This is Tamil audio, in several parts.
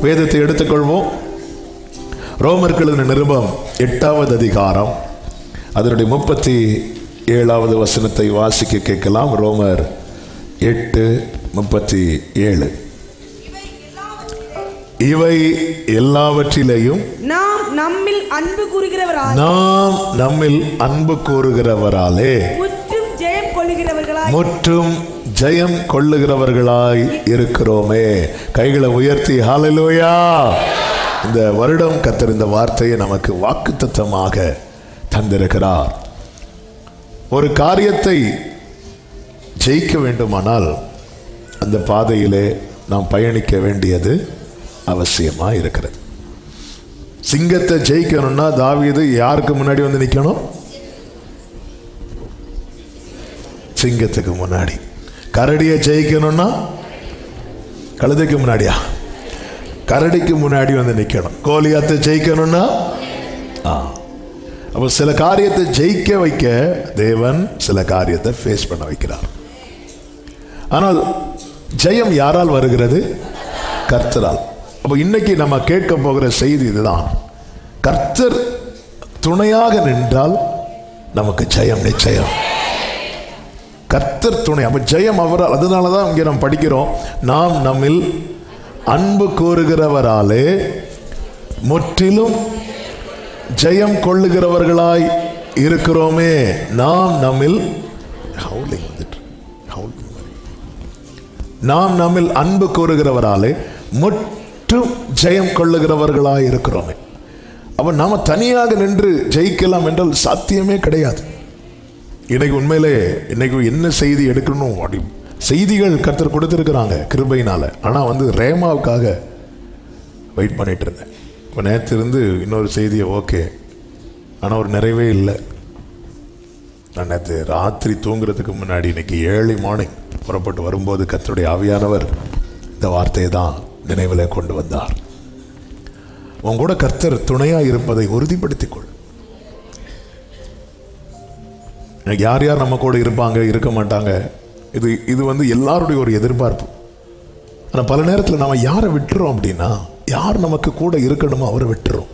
வேதத்தை எடுத்துக்கொள்வோம். ரோமர்கள் நிருபம் 8வது அதிகாரம் அதனுடைய 37வது வசனத்தை வாசிக்க கேட்கலாம். ரோமர் 8:37. இவை எல்லாவற்றிலேயும் நாம் நம்மில் அன்பு கூறுகிறவராலே முற்றும் ஜெயம் கொள்ளுகிறவர்களாய் இருக்கிறோமே. கைகளை உயர்த்தி ஹல்லேலூயா. இந்த வருடம் கர்த்தர் இந்த வார்த்தையை நமக்கு வாக்குத்தத்தமாக தந்திருக்கிறார். ஒரு காரியத்தை ஜெயிக்க வேண்டுமானால் அந்த பாதையிலே நாம் பயணிக்க வேண்டியது அவசியமாக இருக்கிறது. சிங்கத்தை ஜெயிக்கணும்னா தாவீது யாருக்கு முன்னாடி வந்து நிற்கணும்? சிங்கத்துக்கு முன்னாடி. கரடியை ஜெயிக்கணும்னா கழுதைக்கு முன்னாடியா? கரடிக்கு முன்னாடி வந்து நிற்கணும். கோலியாத்தை ஜெயிக்கணும்னா அப்போ சில காரியத்தை ஜெயிக்க வைக்க தேவன் சில காரியத்தை ஃபேஸ் பண்ண வைக்கிறார். ஆனால் ஜெயம் யாரால் வருகிறது? கர்த்தரால். அப்போ இன்னைக்கு நம்ம கேட்க போகிற செய்தி இதுதான். கர்த்தர் துணையாக நின்றால் நமக்கு ஜெயம் நிச்சயம். கர்த்தர் துணை, அப்போ ஜெயம் அவரால். அதனால தான் இங்கே நம்ம படிக்கிறோம், நாம் நம்மில் அன்பு கூறுகிறவராலே முற்றிலும் ஜெயம் கொள்ளுகிறவர்களாய் இருக்கிறோமே. நாம் நம்மில் அன்பு கூறுகிறவராலே முற்றும் ஜெயம் கொள்ளுகிறவர்களாய் இருக்கிறோமே. அப்ப நாம தனியாக நின்று ஜெயிக்கலாம் என்றால் சாத்தியமே கிடையாது. இன்னைக்கு உண்மையிலே இன்னைக்கு என்ன செய்தி எடுக்கணும் அப்படி செய்திகள் கர்த்தர் கொடுத்துருக்குறாங்க கிருபையினால. ஆனால் ரேமாவுக்காக வெயிட் பண்ணிட்டு இருந்தேன். இப்போ நேற்று இருந்து இன்னொரு செய்தியை ஓகே, ஆனால் ஒரு நிறைவே இல்லை. நான் நேற்று ராத்திரி தூங்குறதுக்கு முன்னாடி இன்னைக்கு ஏர்லி மார்னிங் புறப்பட்டு வரும்போது கர்த்தருடைய ஆவியானவர் இந்த வார்த்தையை தான் நினைவில் கொண்டு வந்தார். உன் கூட கர்த்தர் துணையாக இருப்பதை உறுதிப்படுத்திக்கொள். யார் யார் நம்ம கூட இருப்பாங்க இருக்க மாட்டாங்க, இது எல்லாருடைய ஒரு எதிர்பார்ப்பு. ஆனால் பல நேரத்தில் நம்ம யாரை விட்டுறோம் அப்படின்னா, யார் நமக்கு கூட இருக்கணுமோ அவரை விட்டுறோம்.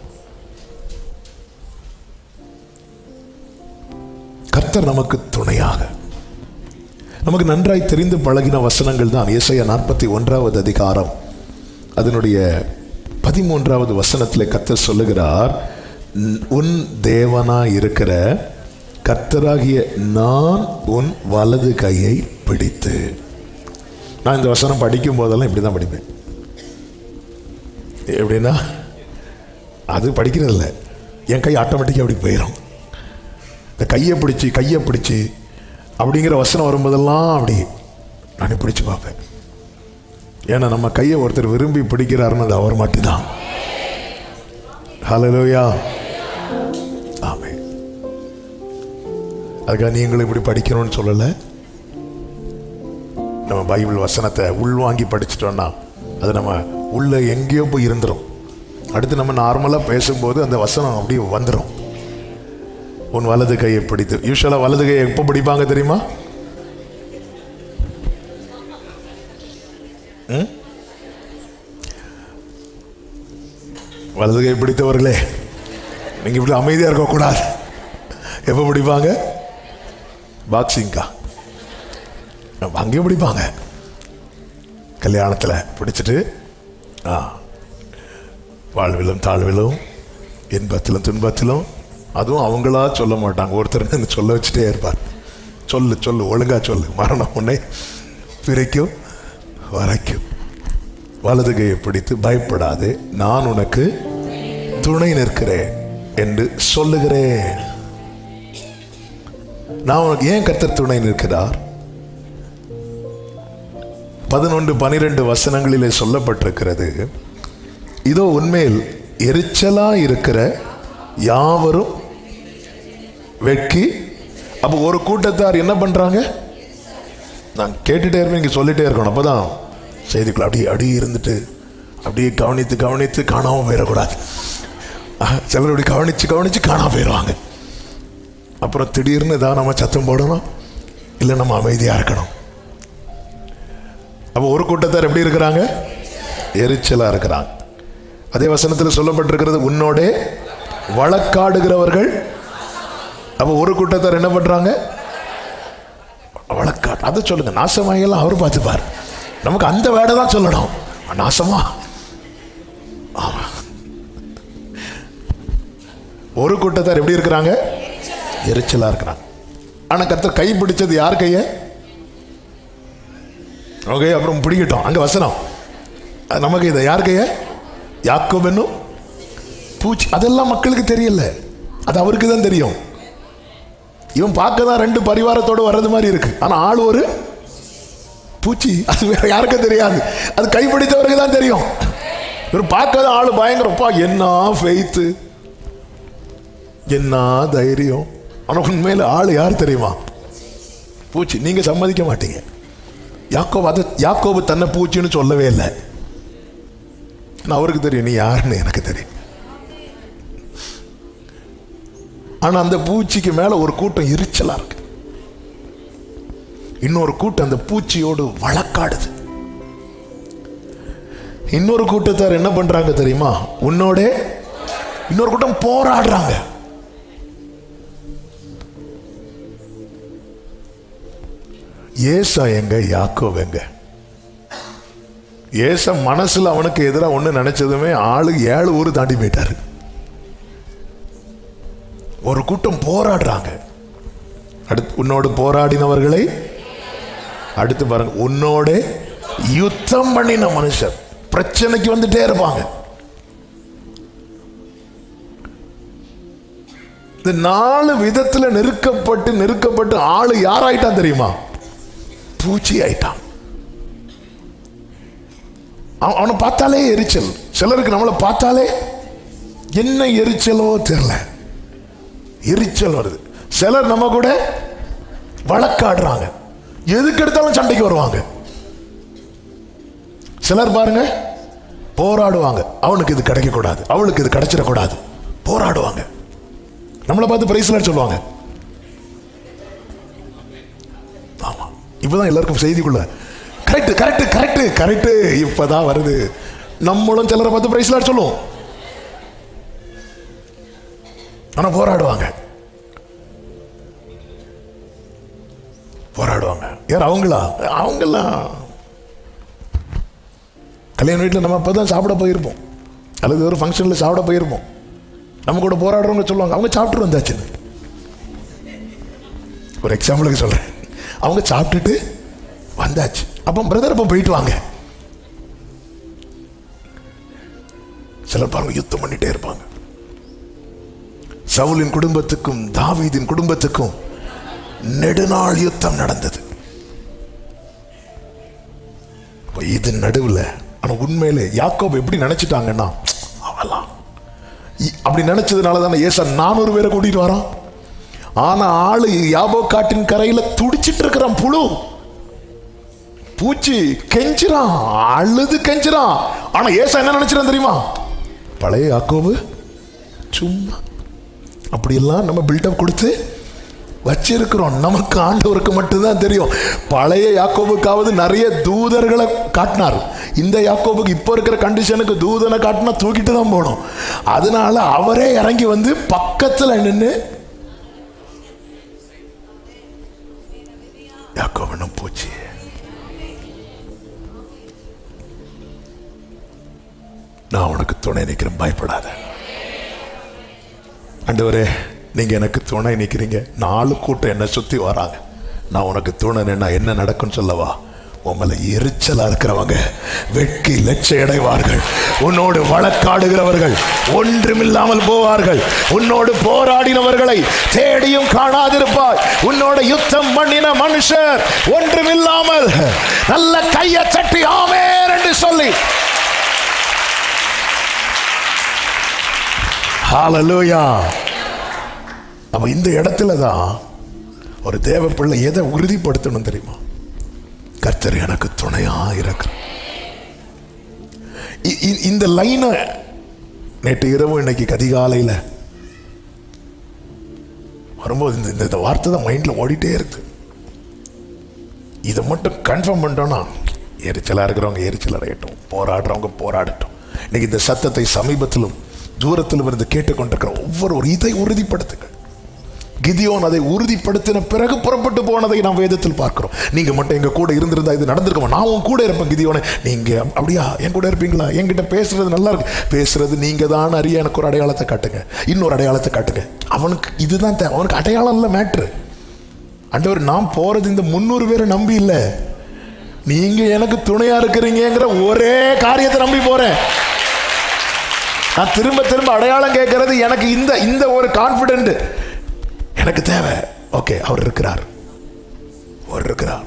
கர்த்தர் நமக்கு துணையாக, நமக்கு நன்றாய் தெரிந்து பழகின வசனங்கள் தான். ஏசாயா 41வது அதிகாரம் அதனுடைய 13வது வசனத்திலே கர்த்தர் சொல்லுகிறார், உன் தேவனாய் இருக்கிற கர்த்தராகிய நான் உன் வலது கையை பிடித்து. நான் இந்த வசனம் படிக்கும் போதெல்லாம் இப்படி தான் படிப்பேன். எப்படின்னா, அது படிக்கிறது இல்லை, என் கை ஆட்டோமேட்டிக்காக அப்படி போயிடும். இந்த கையை பிடிச்சி அப்படிங்கிற வசனம் வரும்போதெல்லாம் அப்படி நானே பிடிச்சி பார்ப்பேன். ஏன்னா நம்ம கையை ஒருத்தர் விரும்பி பிடிக்கிறாருன்னு அது அவர் மட்டும்தான். ஹல்லேலூயா, ஆமென். அதுக்காக நீங்களும் இப்படி படிக்கணும்னு சொல்லலை. நம்ம பைபிள் வசனத்தை உள்வாங்கி படிச்சிட்டோம்னா அது நம்ம உள்ள எங்கேயோ போய் இருந்துடும். அடுத்து நம்ம நார்மலாக பேசும்போது அந்த வசனம் அப்படியே வந்துடும். உன் வலது கையை பிடித்து. யூஸ்வலாக வலது கையை எப்போ பிடிப்பாங்க தெரியுமா? வலது கை பிடித்தவர்களே, நீங்க இப்படி அமைதியாக இருக்கக்கூடாது. எப்போ பிடிப்பாங்க? பாக்ஸிங்கா அங்கேயும் பிடிப்பாங்க. கல்யாணத்தில் பிடிச்சிட்டு வாழ்விலும் தாழ்விலும் இன்பத்திலும் துன்பத்திலும், அதுவும் அவங்களா சொல்ல மாட்டாங்க, ஒருத்தர் சொல்ல வச்சுட்டே இருப்பார். சொல்லு ஒழுங்கா சொல்லு, மரணம் உன்னை பிரிக்கும் வரைக்கும். வலது கையை பிடித்து பயப்படாதே, நான் உனக்கு துணை நிற்கிறேன் என்று சொல்லுகிறேன். நான் உனக்கு ஏன் கர்த்தர் துணை நிற்கிறார்? 11-12 வசனங்களிலே சொல்லப்பட்டிருக்கிறது, இதோ உண்மையில் எரிச்சலா இருக்கிற யாவரும் வெட்கி. அப்போ ஒரு கூட்டத்தார் என்ன பண்றாங்க? நான் கேட்டுட்டே இருப்பேன், இங்கே சொல்லிட்டே இருக்கணும். அப்போதான் செய்திக்குள்ள அப்படியே இருந்துட்டு அப்படியே கவனித்து காணாமல் போயிடக்கூடாது. சிலர் அப்படி கவனிச்சு காணாமல் போயிடுவாங்க. அப்புறம் திடீர்னு தான் நம்ம சத்தம் போடணும், இல்லை நம்ம அமைதியாக இருக்கணும். அப்போ ஒரு கூட்டத்தார் எப்படி இருக்கிறாங்க? எரிச்சலாக இருக்கிறாங்க. அதே வசனத்தில் சொல்லப்பட்டிருக்கிறது, உன்னோட வழக்காடுகிறவர்கள். அப்ப ஒரு கூட்டத்தார் என்ன பண்றாங்க? வழக்காடு. அதை சொல்லுங்க. நாசமாயெல்லாம் அவர் பார்த்துப்பார். நமக்கு அந்த வேடை தான் சொல்லணும். நாசமா. ஆமா. ஒரு கூட்டத்தார் எப்படி இருக்கிறாங்க? எரிச்சலா இருக்கிறாங்க. ஆனா கர்த்தர் கை பிடிச்சது யார் கைய? ஓகே, அப்புறம் பிடிக்கட்டும். அங்க வசனம் நமக்கு இதை யார் கைய? யாக்கோபு என்னும் பூச்சி. அதெல்லாம் மக்களுக்கு தெரியல, அது அவருக்கு தான் தெரியும். இவன் பார்க்க தான் 2 பரிவாரத்தோடு வர்றது மாதிரி இருக்கு, ஆனா ஆள் ஒரு பூச்சி. அது வேற யாருக்கும் தெரியாது, அது கைப்பிடித்தவருக்கு தான் தெரியும். இவர் பார்க்க தான் ஆளு பயங்கரப்பா, என்ன ஃபெய்த்து, என்ன தைரியம். ஆனா உண்மையில ஆளு யார் தெரியுமா? பூச்சி. நீங்க சம்மதிக்க மாட்டீங்க. யாக்கோபு தன்னை பூச்சின்னு சொல்லவே இல்லை. அவருக்கு தெரியும் நீ யாருன்னு எனக்கு தெரியும். ஆனா அந்த பூச்சிக்கு மேல ஒரு கூட்டம் எரிச்சலா இருக்கு. இன்னொரு கூட்டம் அந்த பூச்சியோடு வழக்காடுது. இன்னொரு கூட்டத்தார் என்ன பண்றாங்க தெரியுமா? உன்னோட இன்னொரு கூட்டம் போராடுறாங்க. ஏசா எங்க, யாக்கோபு எங்க? ஏசா மனசுல அவனுக்கு எதிராக ஒண்ணு நினைச்சதுமே ஆளு 7 ஊர் தாண்டி போயிட்டாரு. ஒரு கூட்டம் போராடுறாங்க. அடுத்து உன்னோடு போராடினவர்களை, அடுத்து பாருங்க, உன்னோட யுத்தம் பண்ணின மனுஷர். பிரச்சனைக்கு வந்துட்டே இருப்பாங்க. இந்த 4 விதத்துல நெருக்கப்பட்டு ஆளு யாராயிட்டான் தெரியுமா? பூச்சி ஆயிட்டான். அவனை பார்த்தாலே எரிச்சல். சிலருக்கு நம்மளை பார்த்தாலே என்ன எரிச்சலோ தெரியல, எரிச்சல் வருது. சிலர் நம்ம கூட வழக்காடுறாங்க, எதுக்கு எடுத்தாலும் சண்டைக்கு வருவாங்க. சிலர் பாருங்க போராடுவாங்க, அவனுக்கு இது கிடைக்க கூடாது, அவளுக்கு இது கிடைச்சிடக்கூடாது, போராடுவாங்க. நம்மளை பார்த்து பிரைஸ்ல சொல்லுவாங்க. ஆமா, இப்பதான் எல்லாருக்கும் செய்திக்குள்ள கரெக்ட் கரெக்ட் கரெக்ட் கரெக்ட் இப்பதான் வருது. நம்மளும் சிலரை பார்த்து பிரைஸ்ல சொல்லுவோம், ஆனா போராடுவாங்க. யார்? அவங்கெல்லாம் கல்யாண வீட்டில் நம்ம அப்பதான் சாப்பிட போயிருப்போம், அல்லது ஒரு ஃபங்க்ஷன்ல சாப்பிட போயிருப்போம். நம்ம கூட போராடுறவங்க சொல்லுவாங்க, அவங்க சாப்பிட்டு வந்தாச்சுன்னு. ஒரு எக்ஸாம்பிளுக்கு சொல்றேன், அவங்க சாப்பிட்டுட்டு வந்தாச்சு. அப்போ பிரதர் அப்போ போயிட்டு வாங்க. சிலர் பாருங்க யுத்தம் பண்ணிட்டே இருப்பாங்க. சவுலின் குடும்பத்துக்கும் தாவீதின் குடும்பத்துக்கும் நெடுநாள் யுத்தம் நடந்தது. இது நடுவில். ஆனா உண்மையிலே யாக்கோபு எப்படி நினைச்சிட்டாங்கன்னா, அவெல்லாம் அப்படி நினைச்சதுனால தானே ஏசா 400 பேரை கூட்டிட்டு வரான். ஆனா ஆளு யாபோக் காட்டின் கரையில துடிச்சிட்டு இருக்கிறான். புழு பூச்சி கெஞ்சிரான், அழுது கெஞ்சிரான். ஆனா ஏசா என்ன நினைச்சிடான் தெரியுமா? பழைய யாக்கோபு சும்மா. அப்படியெல்லாம் நம்ம பில்டப் கொடுத்து வச்சிருக்கிறோம். நமக்கு ஆண்டவருக்கு மட்டும்தான் தெரியும். பழைய யாக்கோபுக்காவது நிறைய தூதர்களை காட்டினார். இந்த யாக்கோபுக்கு இப்ப இருக்கிற கண்டிஷனுக்கு தூதனை காட்டினா தூக்கிட்டு தான் போகணும். அதனால அவரே இறங்கி வந்து பக்கத்துல நின்று, யாக்கோபனும் போச்சு, நான் உனக்கு துணை நிற்கிறேன், பயப்படாத. ஆண்டவரே, நீங்க எனக்கு துணை நிற்கிறீங்க. 4 கூட்டம் என்ன சுத்தி வராங்க, நான் உனக்கு துணை நின்னா என்ன நடக்கும் சொல்லவா? உங்களை எரிச்சலா இருக்கிறவங்க வெட்கி லட்சையடைவார்கள். உன்னோடு வழக்காடுகிறவர்கள் ஒன்றுமில்லாமல் போவார்கள். உன்னோடு போராடினவர்களை தேடியும் காணாதிருப்பாய். உன்னோட யுத்தம் பண்ணின மனுஷர் ஒன்றுமில்லாமல் நல்ல கையை தட்டி ஆமென் என்று சொல்லி, ஹல்லேலூயா. அப்ப இந்த இடத்துல தான் ஒரு தேவ பிள்ளை எதை உறுதிப்படுத்தணும் தெரியுமா? கர்த்தர் எனக்கு துணையா இருக்கிறார். இந்த லைனை நேற்று இரவு இன்னைக்கு அதிகாலையில் வரும்போது இந்த வார்த்தை தான் மைண்ட்ல ஓடிட்டே இருக்கு. இதை மட்டும் கன்ஃபார்ம் பண்ணிட்டோம்னா எரிச்சலா இருக்கிறவங்க எரிச்சல் அடையட்டும், போராடுறவங்க போராடட்டும். இன்னைக்கு இந்த சத்தத்தை சமீபத்திலும் தூரத்திலும் இருந்து கேட்டுக்கொண்டிருக்கிற ஒவ்வொரு இதை உறுதிப்படுத்துங்கள். கிதியோன் அதை உறுதிப்படுத்தின பிறகு புறப்பட்டு போனதை நாம் வேதத்தில் பார்க்கிறோம். நீங்க மட்டும் எங்க கூட இருந்திருந்தா இது நடந்திருக்கோம், நான் உன் கூட இருப்பேன். கிதியோனே, நீங்க அப்படியா என் கூட இருப்பீங்களா? என்கிட்ட பேசுறது நல்லா இருக்கு. பேசுறது நீங்க தான் அறிய, எனக்கு ஒரு அடையாளத்தை காட்டுங்க, இன்னொரு அடையாளத்தை காட்டுங்க. அவனுக்கு இதுதான் தேவை. அவனுக்கு அடையாளம் இல்லை மேட்ரு. ஆண்டவர், நான் போறது இந்த 300 பேரை நம்பி இல்லை, நீங்க எனக்கு துணையா இருக்கிறீங்கிற ஒரே காரியத்தை நம்பி போறேன். நான் திரும்ப திரும்ப அடையாளம் கேட்கறது எனக்கு இந்த ஒரு கான்பிடென்ட் எனக்கு தேவை. ஓகே, அவர் இருக்கிறார், அவர் இருக்கிறார்,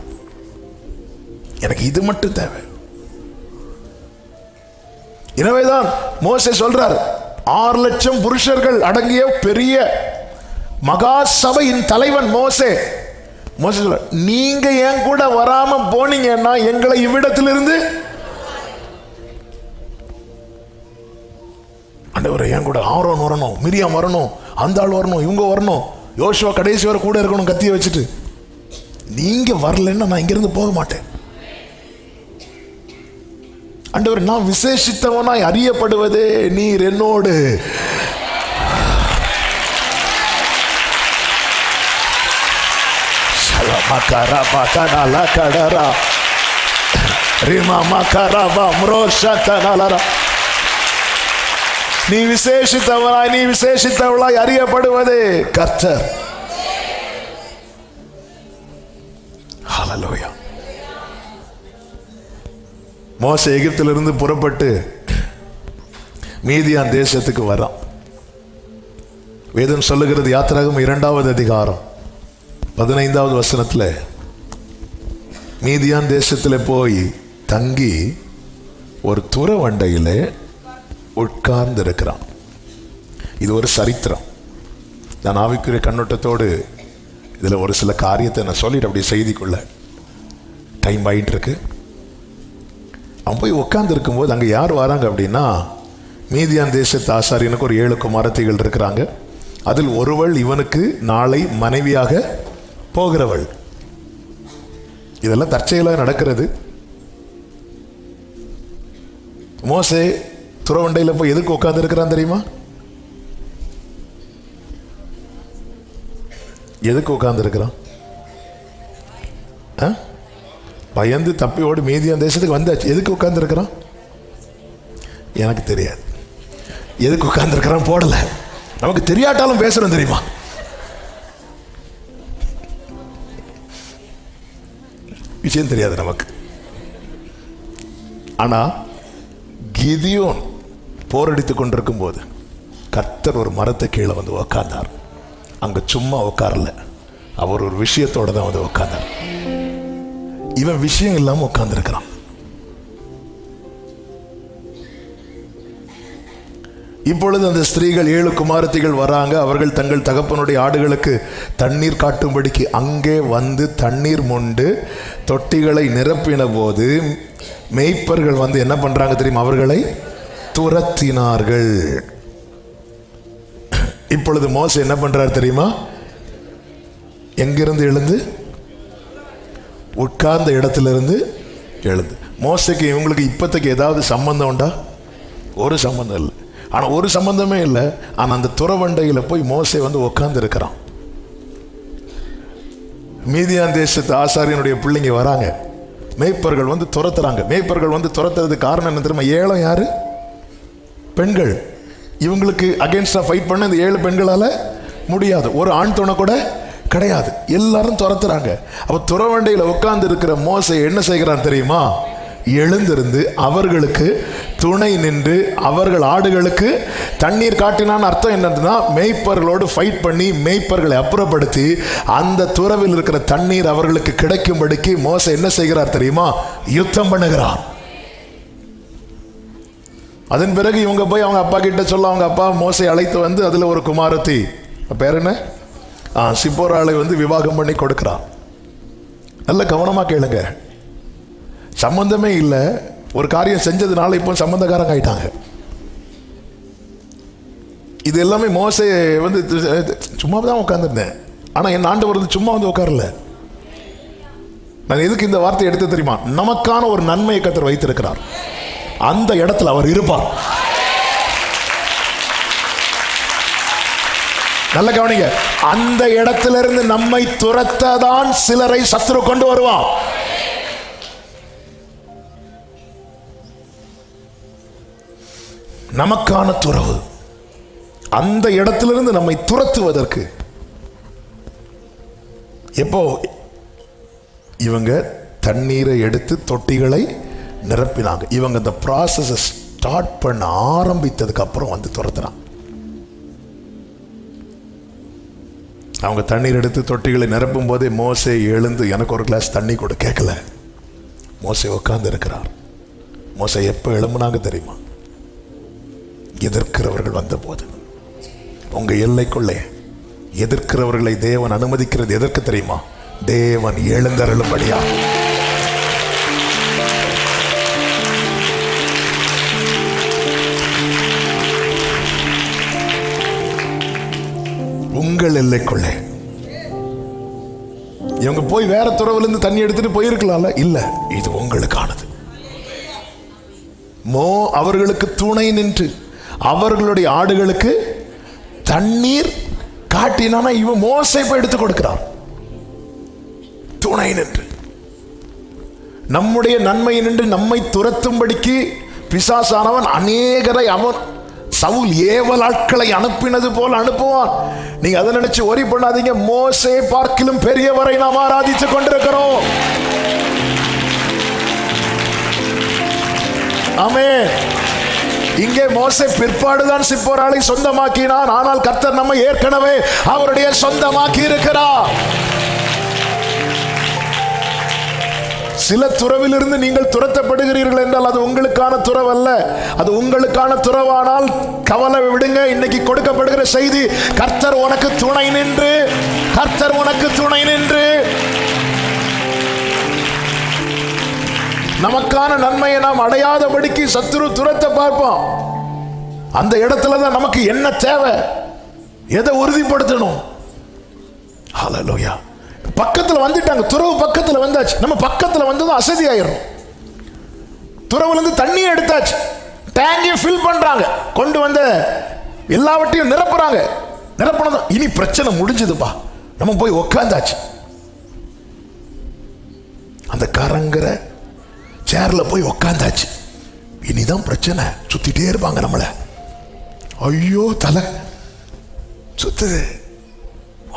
எனக்கு இது மட்டும் தேவை. எனவேதான் மோசே சொல்றார், 6 லட்சம் புருஷர்கள் அடங்கிய பெரிய மகா சபையின் தலைவன் மோசே. மோசே சொல்ற, நீங்க என் கூட வராம போனீங்கன்னா எங்களை இவ்விடத்திலிருந்து ஆண்டவரே என் கூட ஆரோன் வரணும், மிரியாம் வரணும், அந்த ஆள் வரணும், இவங்க வரணும், யோசுவா கடைசி வரை கூட இருக்கணும் கத்தியை வச்சுட்டு. நீங்க வரலன்னா நான் இங்கிருந்து போக மாட்டேன். ஆண்டவர், நான் விசேஷித்தவனாய் அறியப்படுவதே நீர் என்னோடு. நீ விசேஷித்தவனாய், நீ விசேஷித்தவளாய் அறியப்படுவதே கர்த்தர். ஹல்லேலூயா. மோசே எகிப்திலிருந்து புறப்பட்டு மீதியான் தேசத்துக்கு வரான். வேதம் சொல்லுகிறது, யாத்திராகமம் 2வது அதிகாரம் 15வது வசனத்துல, மீதியான் தேசத்துல போய் தங்கி ஒரு துறவண்டையிலே உட்கார்ந்து இருக்கிறான். இது ஒரு சரித்திரம். நான் ஆவிக்குரிய கண்ணோட்டத்தோடு இதில் ஒரு சில காரியத்தை நான் சொல்லிட்டு அப்படி செய்திக்குள்ள டைம் ஆகிட்டு இருக்கு. அவன் போய் உட்கார்ந்து இருக்கும்போது அங்கே யார் வராங்க அப்படின்னா, மீதியான் தேசத்து ஆசாரியனுக்கு ஒரு 7 குமாரத்திகள் இருக்கிறாங்க. அதில் ஒருவள் இவனுக்கு நாளை மனைவியாக போகிறவள். இதெல்லாம் தற்செயலாக நடக்கிறது. மோசே துறவண்டையில் போய் எதுக்கு உட்கார்ந்து இருக்கிறான் தெரியுமா? எதுக்கு உட்கார்ந்து இருக்கிறான்? பயந்து தப்பி ஓடி மீதியான் தேசத்துக்கு வந்தாச்சு. எதுக்கு உட்கார்ந்து இருக்கிறான் எனக்கு தெரியாது. எதுக்கு உட்கார்ந்து இருக்கிறான் போடல, நமக்கு தெரியாட்டாலும் பேசுறோம் தெரியுமா? விஷயம் தெரியாது நமக்கு. ஆனா கிதியோன் போரடித்துக் கொண்டிருக்கும் போது கர்த்தர் ஒரு மரத்தை கீழே வந்து உக்காந்தார். அங்க சும்மா உட்காரல, அவர் ஒரு விஷயத்தோட தான் வந்து உட்கார்ந்தார். இவன் விஷயம் இல்லாம உட்கார்ந்து இருக்கிறான். இப்பொழுது அந்த ஸ்திரீகள் 7 குமாரத்திகள் வராங்க. அவர்கள் தங்கள் தகப்பனுடைய ஆடுகளுக்கு தண்ணீர் காட்டும்படிக்கு அங்கே வந்து தண்ணீர் மொண்டு தொட்டிகளை நிரப்பின போது மேய்ப்பர்கள் வந்து என்ன பண்றாங்க தெரியுமா? அவர்களை துரத்தினார்கள். இப்பொழுது மோசே என்ன பண்றார் தெரியுமா? எங்கிருந்து எழுந்து? உட்கார்ந்த இடத்திலிருந்து எழுந்து. மோசேக்கு இவங்களுக்கு இப்போதைக்கு ஏதாவது சம்பந்தம் உண்டா? ஒரு சம்பந்தம் இல்லை. ஆனால் ஒரு சம்பந்தமே இல்லை. ஆனால் அந்த துறவண்டையில் போய் மோசே வந்து உட்கார்ந்து இருக்கிறான். மீதியான் தேசத்து ஆசாரியனுடைய பிள்ளைங்க வராங்க. மேய்ப்பர்கள் வந்து துரத்துறாங்க. மேய்ப்பர்கள் வந்து துரத்துறதுக்கு காரணம் என்ன தெரியுமா? ஏலம் யாரு? பெண்கள். இவங்களுக்கு அகேன்ஸ்டா ஃபைட் பண்ண இந்த 7 பெண்களால முடியாது. ஒரு ஆண் துணை கூட கிடையாது. எல்லாரும் துரத்துறாங்க. அப்ப துறவண்டையில் உட்கார்ந்து இருக்கிற மோசே என்ன செய்கிறான் தெரியுமா? எழுந்திருந்து அவர்களுக்கு துணை நின்று அவர்கள் ஆடுகளுக்கு தண்ணீர் காட்டினான்னு அர்த்தம் என்னன்னா, மேய்ப்பர்களோடு ஃபைட் பண்ணி மேய்ப்பர்களை அப்புறப்படுத்தி அந்த துறவில் இருக்கிற தண்ணீர் அவர்களுக்கு கிடைக்கும்படிக்கு மோசே என்ன செய்கிறார் தெரியுமா? யுத்தம் பண்ணுகிறார். அதன் பிறகு இவங்க போய் அவங்க அப்பா கிட்ட சொல்ல, அவங்க அப்பா மோசே அழைத்து வந்து அதுல ஒரு குமாரத்தி, பேர் என்ன, சிப்போராளை வந்து விவாகம் பண்ணி கொடுக்கிறான். நல்ல கவனமா கேளுங்க. சம்பந்தமே இல்லை, ஒரு காரியம் செஞ்சதுனால இப்போ சம்பந்தக்காரங்க ஆயிட்டாங்க. இது எல்லாமே மோசே வந்து சும்மா தான் உட்கார்ந்துருந்தேன். ஆனா என் ஆண்டவர் வந்து சும்மா வந்து உட்காரல. நான் எதுக்கு இந்த வார்த்தை எடுத்து தெரியுமா? நமக்கான ஒரு நன்மையை கர்த்தர் வைத்திருக்கிறார். அந்த இடத்துல அவர் இருப்பார். நல்ல கவனிங்க, அந்த இடத்திலிருந்து நம்மை துரத்ததான் சிலரை சத்துரு கொண்டு வருவான். நமக்கான துறவு அந்த இடத்திலிருந்து நம்மை துரத்துவதற்கு. எப்போ இவங்க தண்ணீரை எடுத்து தொட்டிகளை நிரப்பினாங்க, இவங்க இந்த ப்ராசஸை ஸ்டார்ட் பண்ண ஆரம்பித்ததுக்கு அப்புறம் வந்து துரத்துறாங்க. அவங்க தண்ணீர் எடுத்து தொட்டிகளை நிரப்பும் போதே மோசே எழுந்து எனக்கு ஒரு கிளாஸ் தண்ணி கூட கேட்கல. மோசே உட்கார்ந்து இருக்கிறார். மோசே எப்போ எழும்புனாங்க தெரியுமா? எதிர்க்கிறவர்கள் வந்த போது. உங்க எல்லைக்குள்ளே எதிர்க்கிறவர்களை தேவன் அனுமதிக்கிறது எதற்கு தெரியுமா? தேவன் எழுந்தருளும்படியா. உங்கள் எல்லைக்குள்ளே. இவங்க போய் வேற துறவிலிருந்து தண்ணி எடுத்துட்டு போயிருக்கலாம்ல, இல்ல, இது உங்களுக்கானது. அவர்களுக்கு துணை நின்று அவர்களுடைய ஆடுகளுக்கு தண்ணீர் காட்டினானா இவன் மோசே போய் எடுத்து கொடுக்கிறான். துணை நின்று நம்முடைய நன்மை நின்று நம்மை துரத்தும்படிக்கு பிசாசானவன் அநேகரை அவன் சவுல் ஏவல் ஆட்களை அனுப்பினது போல அனுப்புவான். நீங்க அதை நினைச்சு ஒரி பண்ணாதீங்க. மோசே பார்க்கிலும் பெரியவரை நாம் ஆராதித்துக் கொண்டிருக்கிறோம். ஆமென். இங்கே மோசே பிற்பாடுதான் சிப்போராளை சொந்தமாக்கினான். ஆனால் கர்த்தர் நம்மை ஏற்கனவே அவருடைய சொந்தமாக்கி இருக்கிறார். சில துறவிலிருந்து நீங்கள் துரத்தப்படுகிறீர்கள் என்றால் அது உங்களுக்கான துறவல்ல, அது உங்களுக்கான துறவானால் கவலை விடுங்க. இன்னைக்கு கொடுக்கப்படுகிற செய்தி, கர்த்தர் உனக்கு துணை நின்று, கர்த்தர் உனக்கு துணை நின்று நமக்கான நன்மையை நாம் அடையாதபடிக்கு சத்துரு துரத்த பார்ப்போம். அந்த இடத்துல தான் நமக்கு என்ன தேவை, எதை உறுதிப்படுத்தணும். ஹல்லேலூயா. பக்கத்துல வந்துட்டாங்க, துறவு பக்கத்துல வந்தாச்சு. நம்ம பக்கத்துல வந்ததும் அசதி ஆயிரும். துறவுல இருந்து தண்ணியை எடுத்தாச்சு, டேங்கை ஃபில் பண்றாங்க, கொண்டு வந்த எல்லாவற்றையும் நிரப்புறாங்க. நிரப்பினதும் இனி பிரச்சனை முடிஞ்சதுப்பா, நம்ம போய் உக்காந்தாச்சு. அந்த கரங்கிற சேர்ல போய் உக்காந்தாச்சு. இனிதான் பிரச்சனை. சுத்திட்டே இருப்பாங்க நம்மள. ஐயோ தலை சுத்துது.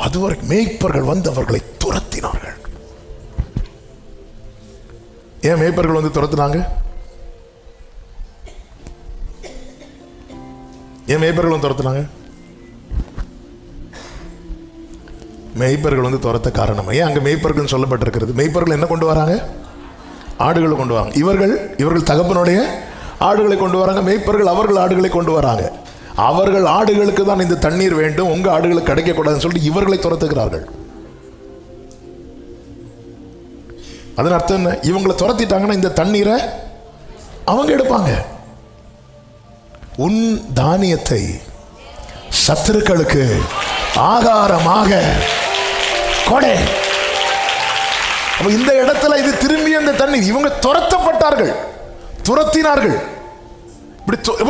அதுவரை மேய்ப்பர்கள் வந்து அவர்களை துரத்தினார்கள். ஏன் மேய்ப்பர்கள் வந்து துரத்தினாங்க? ஏன் மேய்ப்பர்கள் வந்து துரத்தினாங்க? மேய்ப்பர்கள் வந்து துரத்த காரணம் ஏன் அங்க மேய்ப்பர்கள் சொல்லப்பட்டிருக்கிறது? மேய்ப்பர்கள் என்ன கொண்டு வராங்க? ஆடுகளை கொண்டு வராங்க. இவர்கள் தகப்பனுடைய ஆடுகளை கொண்டு வராங்க. மேய்ப்பர்கள் அவர்கள் ஆடுகளை கொண்டு வராங்க. அவர்கள் ஆடுகளுக்கு தான் இந்த தண்ணீர் வேண்டும், உங்க ஆடுகளுக்கு கிடைக்கக்கூடாதுன்னு சொல்லிட்டு இவர்களை துரத்துகிறார்கள். அதன் அர்த்தம் என்ன? இவங்களை துரத்திட்டாங்கன்னா இந்த தண்ணீரை அவங்க எடுப்பாங்க. உன் தானியத்தை சத்துருக்களுக்கு ஆகாரமாக கொடை. இந்த இடத்துல இது திரும்பி அந்த தண்ணீர், இவங்க துரத்தப்பட்டார்கள், துரத்தினார்கள்.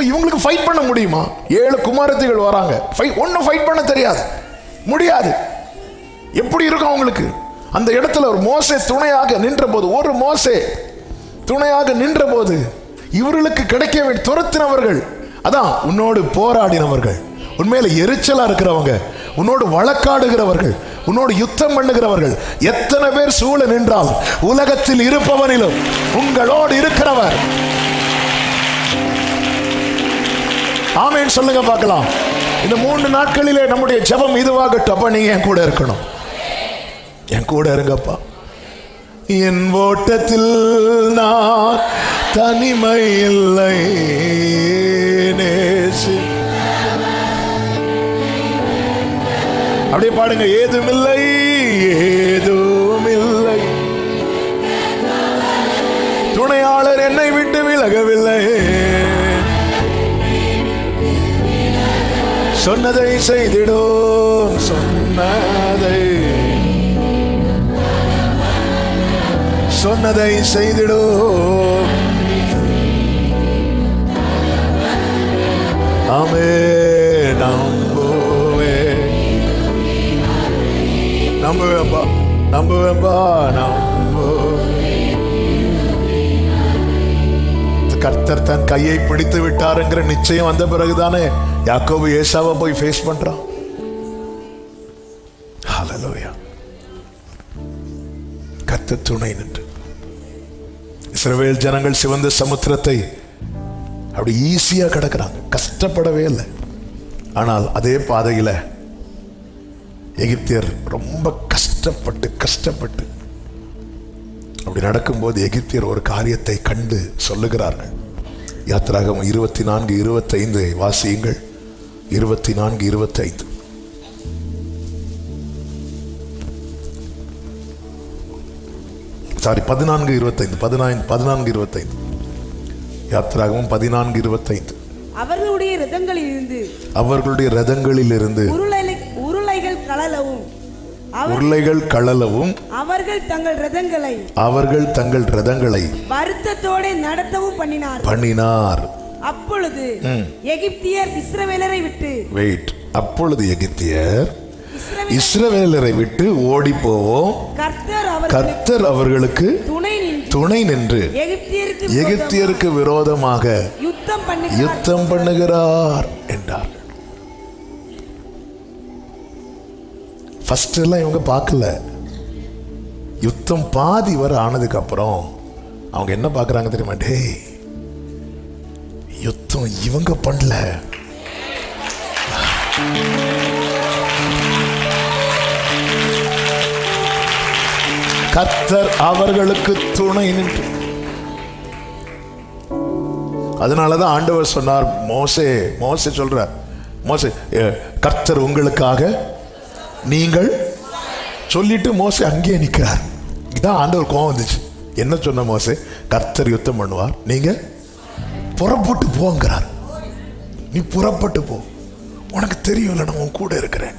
இவங்களுக்கு ஃபைட் பண்ண முடியுமா? 7 குமாரத்திகள் வராங்க, ஒன்னும் ஃபைட் பண்ண தெரியாது, முடியாது. எப்படி இருக்கும் அவங்களுக்கு? அந்த இடத்துல ஒரு மோசே துணையாக நின்ற போது, ஒரு மோசே துணையாக நின்ற போது இவர்களுக்கு கிடைக்க வேண்டிய துரத்தினவர்கள், அதான் உன்னோடு போராடினவர்கள், உண்மையில எரிச்சலா இருக்கிறவங்க, உன்னோடு வழக்காடுகிறவர்கள், உன்னோடு யுத்தம் பண்ணுகிறவர்கள் எத்தனை பேர் சூழ நின்றால் உலகத்தில் இருப்பவனிலும் உங்களோடு இருக்கிறவர். ஆமென் சொல்லுங்க பார்க்கலாம். இந்த 3 நாட்களிலே நம்முடைய ஜெபம் இதுவாகட்டும். அப்ப நீங்க என் கூட இருக்கணும், என் கூட இருங்கப்பா. என் ஓட்டத்தில் நான் தனிமை இல்லை, அப்படியே பாடுங்க. ஏதுமில்லை, ஏதுமில்லை, துணையாளர் என்னை விட்டு விலகவில்லை, சொன்னதை செய்திடும், சொன்னதை செய்திடும். ஆமே நம்புவே நம்புவேன்பா நம்புவேன்பா கர்த்தர் தன் கையை பிடித்து விட்டாருங்கிற நிச்சயம் வந்த பிறகுதானே யாக்கோபு ஏசாவை போய் ஃபேஸ் பண்றான். ஹல்லேலூயா. கர்த்தர் துணை நின்று இஸ்ரவேல் ஜனங்கள் சிவந்த சமுத்திரத்தை அப்படி ஈஸியா கடக்கிறாங்க, கஷ்டப்படவே இல்லை. ஆனால் அதே பாதையில எகிப்தியர் ரொம்ப கஷ்டப்பட்டு அப்படி நடக்கும்போது எகிப்தியர் ஒரு காரியத்தை கண்டு சொல்லுகிறார்கள். யாத்திராகமம் 24:25 வாசியுங்கள். 24:25. சாரி 14:25. யாத்திராகமம் 14:25. அவர்களுடைய ரதங்களில் இருந்து உருளைகள் கழலவும் அவர்கள் தங்கள் ரதங்களை வருத்தத்தோடு நடத்தவும் பண்ணினார். அப்பொழுது எகிப்தியர் இஸ்ரவேலரை விட்டு ஓடி போவோம். கர்த்தர் அவர்களுக்கு துணை நின்று எகிப்தியருக்கு விரோதமாக யுத்தம் பண்ணுகிறார் என்றார். ஃபர்ஸ்ட் எல்லாம் இவங்க பார்க்கல. யுத்தம் பாதி வர ஆனதுக்கு அப்புறம் அவங்க என்ன பார்க்கறாங்க தெரியுமா? டேய், யுத்தம் இவங்க பண்ணல, கர்த்தர் அவர்களுக்கு துணை நின்று. அதனாலதான் ஆண்டவர் சொன்னார், மோசே சொல்றார், மோசே கர்த்தர் உங்களுக்காக நீங்கள் சொல்லிட்டு மோசே அங்கேயே நிற்கிறார். இதான் ஆண்டவர் கோவம் வந்துச்சு. என்ன சொன்ன மோசே? கர்த்தர் யுத்தம் பண்ணுவார், நீங்க புறப்பட்டு போங்கிறார். நீ புறப்பட்டு போ, உனக்கு தெரியும்ல நான் உன் கூட இருக்கிறேன்.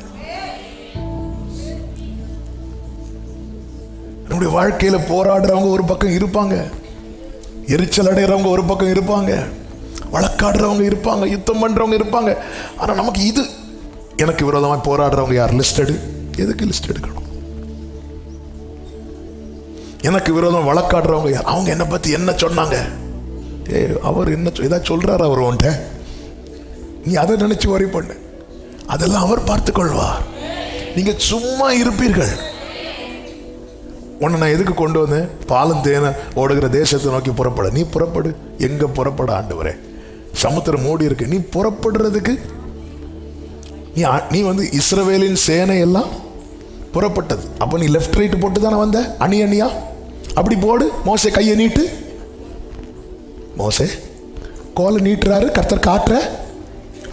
நம்முடைய வாழ்க்கையில போராடுறவங்க ஒரு பக்கம் இருப்பாங்க, எரிச்சல் அடைகிறவங்க ஒரு பக்கம் இருப்பாங்க, வழக்காடுறவங்க இருப்பாங்க, யுத்தம் பண்றவங்க இருப்பாங்க. ஆனா நமக்கு இது எனக்கு விரோதமாக போராடுறவங்க யார்? லிஸ்ட் எதுக்கு லிஸ்ட் எடுக்கணும்? எனக்கு விரோதம் வழக்காடுறவங்க யார்? அவங்க என்னை பத்தி என்ன சொன்னாங்க? அவர் என்ன ஏதாவது சொல்றாரு அவர் உன்ட்ட, நீ அதை நினைச்சு வரி பண்ணு, அதெல்லாம் அவர் பார்த்து கொள்வார். நீங்க சும்மா இருப்பீர்கள். உன்னை நான் எதுக்கு கொண்டு வந்தேன்? பாலும் தேன ஓடுகிற தேசத்தை நோக்கி புறப்பட. நீ புறப்படு. எங்க புறப்பட ஆண்டவரே? சமுத்திரம் மூடி இருக்கு, நீ புறப்படுறதுக்கு நீ வந்து இஸ்ரவேலின் சேனை எல்லாம் புறப்பட்டது. அப்ப நீ லெஃப்ட் ரைட் போட்டு தானே வந்த, அணியா அப்படி போடு. மோசே கையை நீட்டு. மோசே கோலை நீட்டுறாரு, கர்த்தர் காற்ற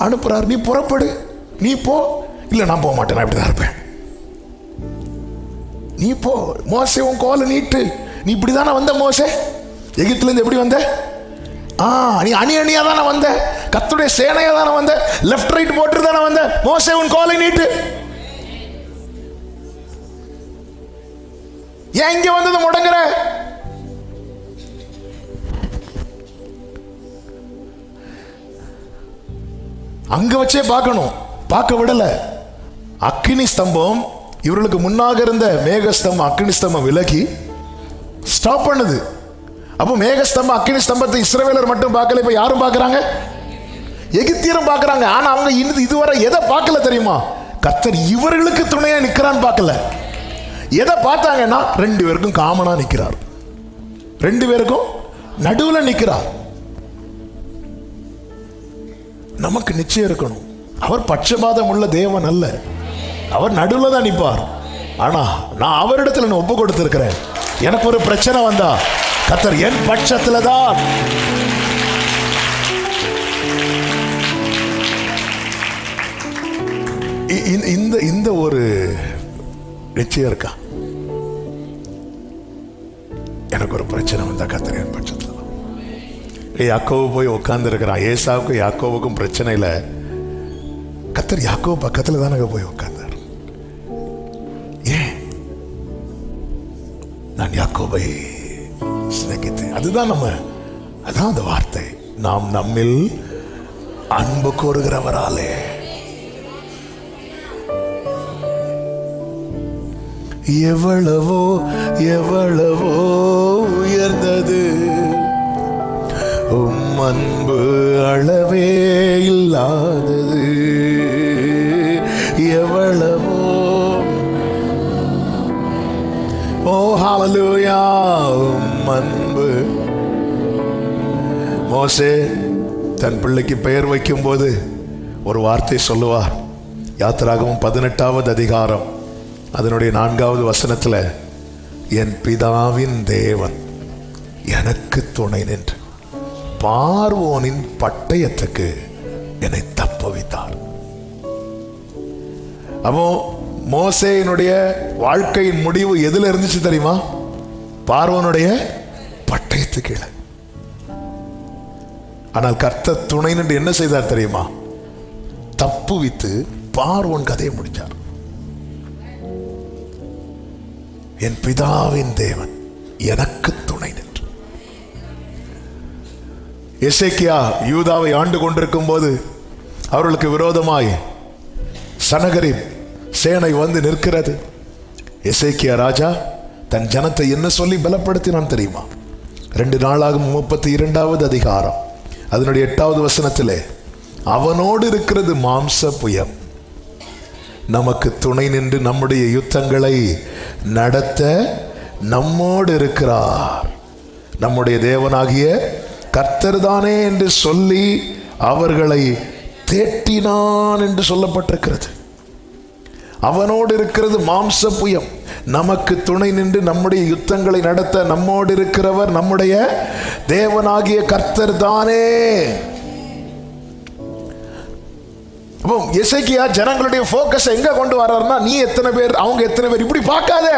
அனுப்புறாரு, நீ புறப்படு, நீ போ. இல்ல நான் போக மாட்டேன், நான் இப்படிதான் இருப்பேன். நீ போ. மோசே உன் கோலை நீட்டு. நீ இப்படிதானே வந்த மோசே? எகிப்துல இருந்து எப்படி வந்த? நீ அணியா தானே வந்த, கர்த்தருடைய சேனையா தானே வந்த, லெஃப்ட் ரைட் போட்டு தானே வந்த. மோசே உன் கோலை நீட்டு. ஏன் இங்க வந்தது முடங்குற? அங்க வச்சே பார்க்கணும், பார்க்க விடல. அக்கினி ஸ்தம்பம் இவர்களுக்கு முன்னாக இருந்த மேகஸ்தம்பம், அக்கினி ஸ்தம்பம் விலகி ஸ்டாப் பண்ணுது. அப்போ மேகஸ்தம்பம் அக்கினி ஸ்தம்பத்தை இஸ்ரவேலர் மட்டும் பார்க்கல, இப்ப யாரும் பார்க்கறாங்க? எகிப்தியரும் பார்க்கறாங்க. ஆனா அவங்க இதுவரை எதை பார்க்கல தெரியுமா? கர்த்தர் இவர்களுக்கு துணையா நிக்கிறான்னு பார்க்கல. எதை பார்த்தாங்கன்னா, ரெண்டு பேருக்கும் காமனா நிக்கிறார், ரெண்டு பேருக்கும் நடுவுல நிக்கிறார். நமக்கு நிச்சயம் இருக்கணும், அவர் பட்சபாதம் உள்ள தேவன் அல்ல, அவர் நடுவுல தான் நிற்பார். ஆனா நான் அவரிடத்துல நான் ஒப்பு கொடுத்திருக்கிறேன். எனக்கு ஒரு பிரச்சனை வந்தா கர்த்தர் என் பட்சத்துல தான். இந்த ஒரு நிச்சயம் இருக்கா? எனக்கு ஒரு பிரச்சனை வந்தா கர்த்தர் என் பட்சத்துல தான். யாக்கோபு போய் உட்கார்ந்து இருக்கிறான். ஏசாவுக்கும் யாக்கோவுக்கும் பிரச்சனை இல்லை, கர்த்தர் யாக்கோபு பக்கத்துல தானே போய் உட்கார்ந்தார். ஏன்? நான் யாக்கோபை சிநேகித்தேன். அதுதான் அதான் அந்த வார்த்தை. நாம் நம்மில் அன்பு கூறுகிறவராலே. எவ்வளவோ எவ்வளவோ உயர்ந்தது உம் அன்பு, அளவே இல்லாதது. எவ்வளவோ, ஓ ஹல்லேலூயா, உம் அன்பு. மோசே தன் பிள்ளைக்கு பெயர் வைக்கும் போது ஒரு வார்த்தை சொல்லுவார். யாத்திராகமம் 18வது அதிகாரம் அதனுடைய 4வது வசனத்தில், என் பிதாவின் தேவன் எனக்கு துணை நின்று பார்வோனின் பட்டயத்துக்கு என்னை தப்புவித்தார். அப்போ மோசேயினுடைய வாழ்க்கையின் முடிவு எதுல இருந்துச்சு தெரியுமா? பார்வோனுடைய பட்டயத்து கீழே. ஆனால் கர்த்தர் துணை நின்று என்ன செய்தார் தெரியுமா? தப்புவித்து பார்வோன் கதையை முடிச்சார். என் பிதாவின் தேவன் எனக்கு துணை நின்று. எசேக்கியா யூதாவை ஆண்டு கொண்டிருக்கும் போது அவர்களுக்கு விரோதமாய் சனகரிப் சேனை வந்து நிற்கிறது. எசேக்கியா ராஜா தன் ஜனத்தை என்ன சொல்லி பலப்படுத்தினான் தெரியுமா? 2 நாளாகும் 32வது அதிகாரம் அதனுடைய 8வது வசனத்திலே, அவனோடு இருக்கிறது மாம்ச புயம், நமக்கு துணை நின்று நம்முடைய யுத்தங்களை நடத்த நம்மோடு இருக்கிறார், நம்முடைய தேவனாகிய கர்த்தர் தானே என்று சொல்லி அவர்களை தேற்றினான் என்று சொல்லப்பட்டிருக்கிறது. அவனோடு இருக்கிறது மாம்ச புயம், நமக்கு துணை நின்று நம்முடைய யுத்தங்களை நடத்த நம்மோடு இருக்கிறவர் நம்முடைய தேவனாகிய கர்த்தர் தானே. அப்போ எசேக்கியா ஜனங்களுடைய போக்கஸ் எங்க கொண்டு வர்றாருன்னா, நீ எத்தனை பேர், அவங்க எத்தனை பேர், இப்படி பார்க்காத.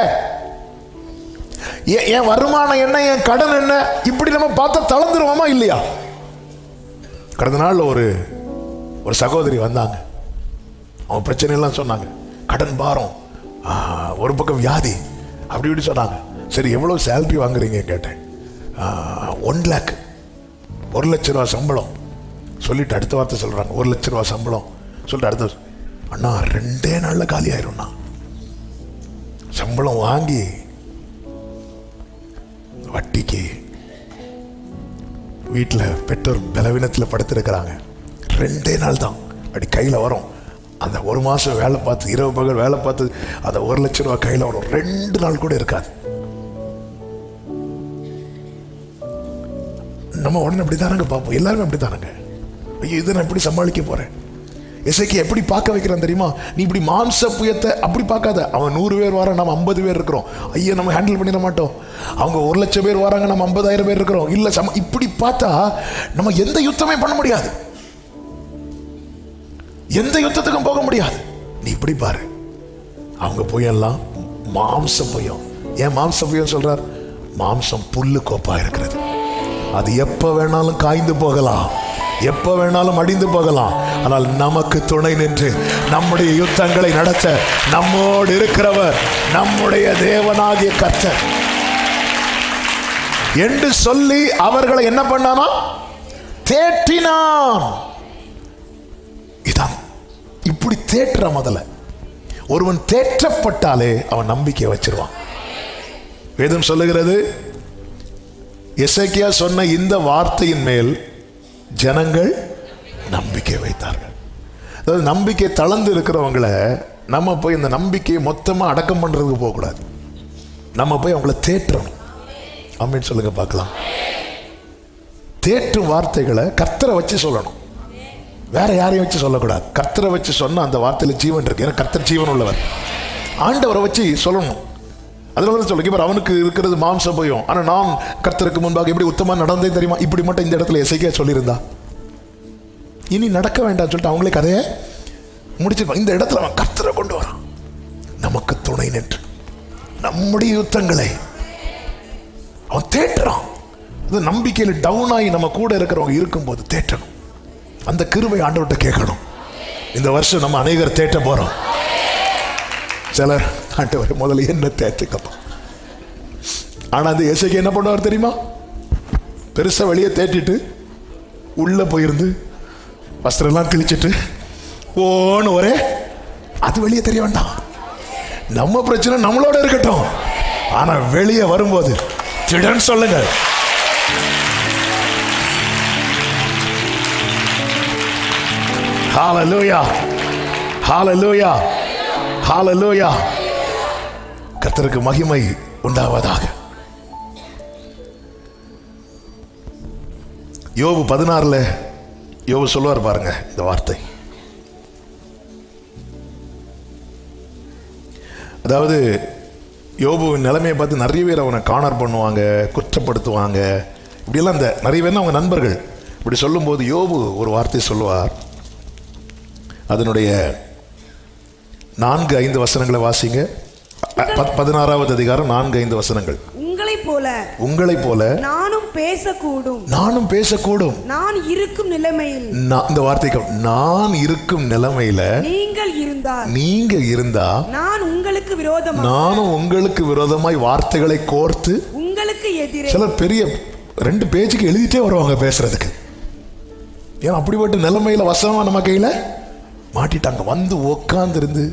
என் வருமானம் என்ன, என் கடன் என்ன, இப்படி நம்ம பார்த்தா தளர்ந்துருவோமா இல்லையா? கடந்த நாள் ஒரு சகோதரி வந்தாங்க. அவங்க பிரச்சனையெல்லாம் சொன்னாங்க. கடன் பாரம், ஒரு பக்கம் வியாதி, அப்படி இப்படி சொன்னாங்க. சரி, எவ்வளோ சேலரி வாங்குறீங்க கேட்டேன். 1 lakh, 1 லட்ச ரூபா சம்பளம் சொல்லிட்டு அடுத்த வார்த்தை சொல்கிறாங்க. 1 லட்ச ரூபா சம்பளம் சொல்லிட்டு அடுத்த, அண்ணா 2 நாளில் காலி ஆயிரும்ண்ணா. சம்பளம் வாங்கி வட்டிக்கு வீட்டில் பெற்றோர் பலவீனத்தில் படுத்திருக்கிறாங்க. 2 நாள் தான் அப்படி கையில் வரும். அந்த 1 மாதம் வேலை பார்த்து, இரவு பகல் வேலை பார்த்து அந்த 1 லட்ச ரூபா கையில் வரும். 2 நாள் கூட இருக்காது. நம்ம உடனே அப்படி தானங்க பார்ப்போம், எல்லாருமே அப்படி தானங்க. ஐயோ, இதை நான் எப்படி சமாளிக்க போறேன்? எசேக்கியா எப்படி பார்க்க வைக்கிறான் தெரியுமா? நீ இப்படி மாம்ச புயத்தை அப்படி பார்க்காத. அவன் 100 பேர் வரான், நம்ம 50 பேர் இருக்கிறோம். ஐயா, நம்ம ஹேண்டில் பண்ணிட மாட்டோம். அவங்க 1 லட்சம் பேர் வராங்க, நம்ம 50,000 பேர் இருக்கிறோம். இல்ல, இப்படி பார்த்தா நம்ம எந்த யுத்தமே பண்ண முடியாது, எந்த யுத்தத்துக்கும் போக முடியாது. நீ இப்படி பாரு, அவங்க புயல்லாம் மாம்ச புயம். ஏன் மாம்ச புயம் சொல்றார்? மாம்சம் புல்லு கோப்பா இருக்கிறது. அது எப்ப வேணாலும் காய்ந்து போகலாம், எப்ப வேணாலும் அடிந்து போகலாம். ஆனால் நமக்கு துணை நின்று நம்முடைய யுத்தங்களை நடத்த நம்மோடு இருக்கிறவர் நம்முடைய தேவனாகிய கர்த்தர் என்று சொல்லி அவர்களை என்ன பண்ணானா? தேற்றினான். இதான் இப்படி தேற்ற. முதல்ல ஒருவன் தேற்றப்பட்டாலே அவன் நம்பிக்கை வச்சிருவான். வேதம் சொல்லுகிறது, எசேக்கியா சொன்ன இந்த வார்த்தையின் மேல் ஜனங்கள் நம்பிக்கை வைத்தார்கள். அதாவது நம்பிக்கை தளர்ந்து இருக்கிறவங்களை நம்ம போய் இந்த நம்பிக்கையை மொத்தமாக அடக்கம் பண்ணுறதுக்கு போகக்கூடாது. நம்ம போய் அவங்கள தேற்றணும். ஆமென் சொல்லுங்க பார்க்கலாம். தேற்றும் வார்த்தைகளை கர்த்தரை வச்சு சொல்லணும், வேற யாரையும் வச்சு சொல்லக்கூடாது. கர்த்தரை வச்சு சொன்ன அந்த வார்த்தையில் ஜீவன் இருக்கு. ஏன்னா கர்த்தர் ஜீவன் உள்ளவர். ஆண்டவரை வச்சு சொல்லணும். அதில் வந்து சொல்லுங்க, இப்போ அவனுக்கு இருக்கிறது மாம்ச பயம். ஆனால் நான் கர்த்தருக்கு முன்பாக எப்படி உத்தமாக நடந்தே தெரியுமா? இப்படி மட்டும் இந்த இடத்துல எசேக்கியா சொல்லியிருந்தா இனி நடக்க வேண்டாம் சொல்லிட்டு அவங்களே கதையை முடிச்சிருப்பான். இந்த இடத்துல அவன் கர்த்தரை கொண்டு வரான். நமக்கு துணை நின்று நம்முடைய யுத்தங்களை அவன் தேற்றுறான். அது நம்பிக்கையில் டவுன் ஆகி நம்ம கூட இருக்கிறவங்க இருக்கும்போது தேற்றணும். அந்த கிருபை ஆண்டவர்கிட்ட கேட்கணும். இந்த வருஷம் நம்ம அநேகர் தேற்ற போறோம். சிலர் ஆண்டவர் முதல்ல என்ன தேற்றுக்கப்பா. ஆனா அந்த எசேக்கியா என்ன பண்ணுவார் தெரியுமா? பெருசா வெளியே தேற்றிட்டு உள்ள போயிருந்து வஸ்திரம் எல்லாம் கிழிச்சிட்டு ஓன்னு ஒரே, அது வெளியே தெரிய வேண்டாம். நம்ம பிரச்சனை நம்மளோட இருக்கட்டும். ஆனா வெளியே வரும்போது திடன்னு சொல்லுங்க. ஹalleluya, ஹalleluya, ஹalleluya. கர்த்தருக்கு மகிமை உண்டாவதாக. யோபு 16 யோபு சொல்லுவார் பாருங்க இந்த வார்த்தை. அதாவது யோபுவின் நிலைமையை பார்த்து நிறைய பேர் அவனை காணர் பண்ணுவாங்க, குற்றப்படுத்துவாங்க. இப்படியெல்லாம் இந்த நிறைய பேர் அவங்க நண்பர்கள். இப்படி சொல்லும்போது யோபு ஒரு வார்த்தை சொல்லுவார். அதனுடைய 4-5 வசனங்களை வாசிங்க. 16வது அதிகாரம் 4-5 வசனங்கள். உங்களைப் போல நானும் பேசக்கூடும், நான் இருக்கும் நிலைமையில், இந்த வார்த்தைக்கு நான் இருக்கும் நிலைமையில நீங்க இருந்தா நானும் உங்களுக்கு விரோதமாய் வார்த்தைகளை கோர்த்து உங்களுக்கு எதிரே. சிலர் பெரிய 2 பேஜுக்கு எழுதிட்டே வருவாங்க பேசுறதுக்கு. ஏன்னா அப்படிப்பட்ட நிலைமையில வசனமா நம்ம கையில மாட்டிட்டாங்க. வந்து உக்காந்து இருந்து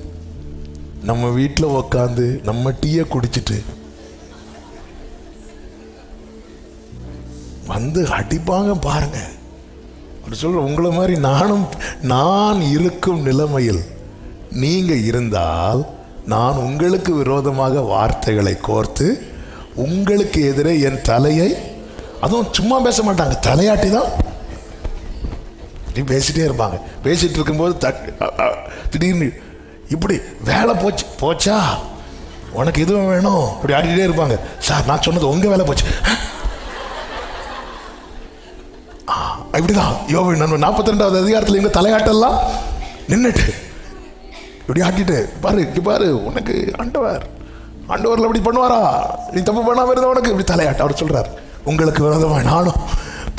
நம்ம வீட்டில் உக்காந்து நம்ம டீயை குடிச்சிட்டு வந்து அடிப்பாங்க பாருங்க. அப்படி சொல்ற உங்களை மாதிரி நான் இருக்கும் நிலைமையில் நீங்க இருந்தால் நான் உங்களுக்கு விரோதமாக வார்த்தைகளை கோர்த்து உங்களுக்கு எதிரே என் தலையை, அதுவும் சும்மா பேச மாட்டாங்க, தலையாட்டி தான் பேசிட்டே இருப்பாங்க. பேசிட்டு இருக்கும்போது திடீர்னு இப்படி வேலை போச்சா உனக்கு எதுவும் வேணும் அப்படி ஆடிட்டே இருப்பாங்க. சார் நான் சொன்னது உங்க வேலை போச்சு. இப்படிதான் யோபு 42வது அதிகாரத்தில் இவங்க தலையாட்டெல்லாம் நின்றுட்டு இப்படி ஆட்டிட்டு பாரு உனக்கு ஆண்டவர்ல அப்படி பண்ணுவாரா, நீ தப்பு பண்ணாம இருந்தா உனக்கு இப்படி தலையாட்ட. அவர் சொல்றார் உங்களுக்கு விரோதமாய் நானும்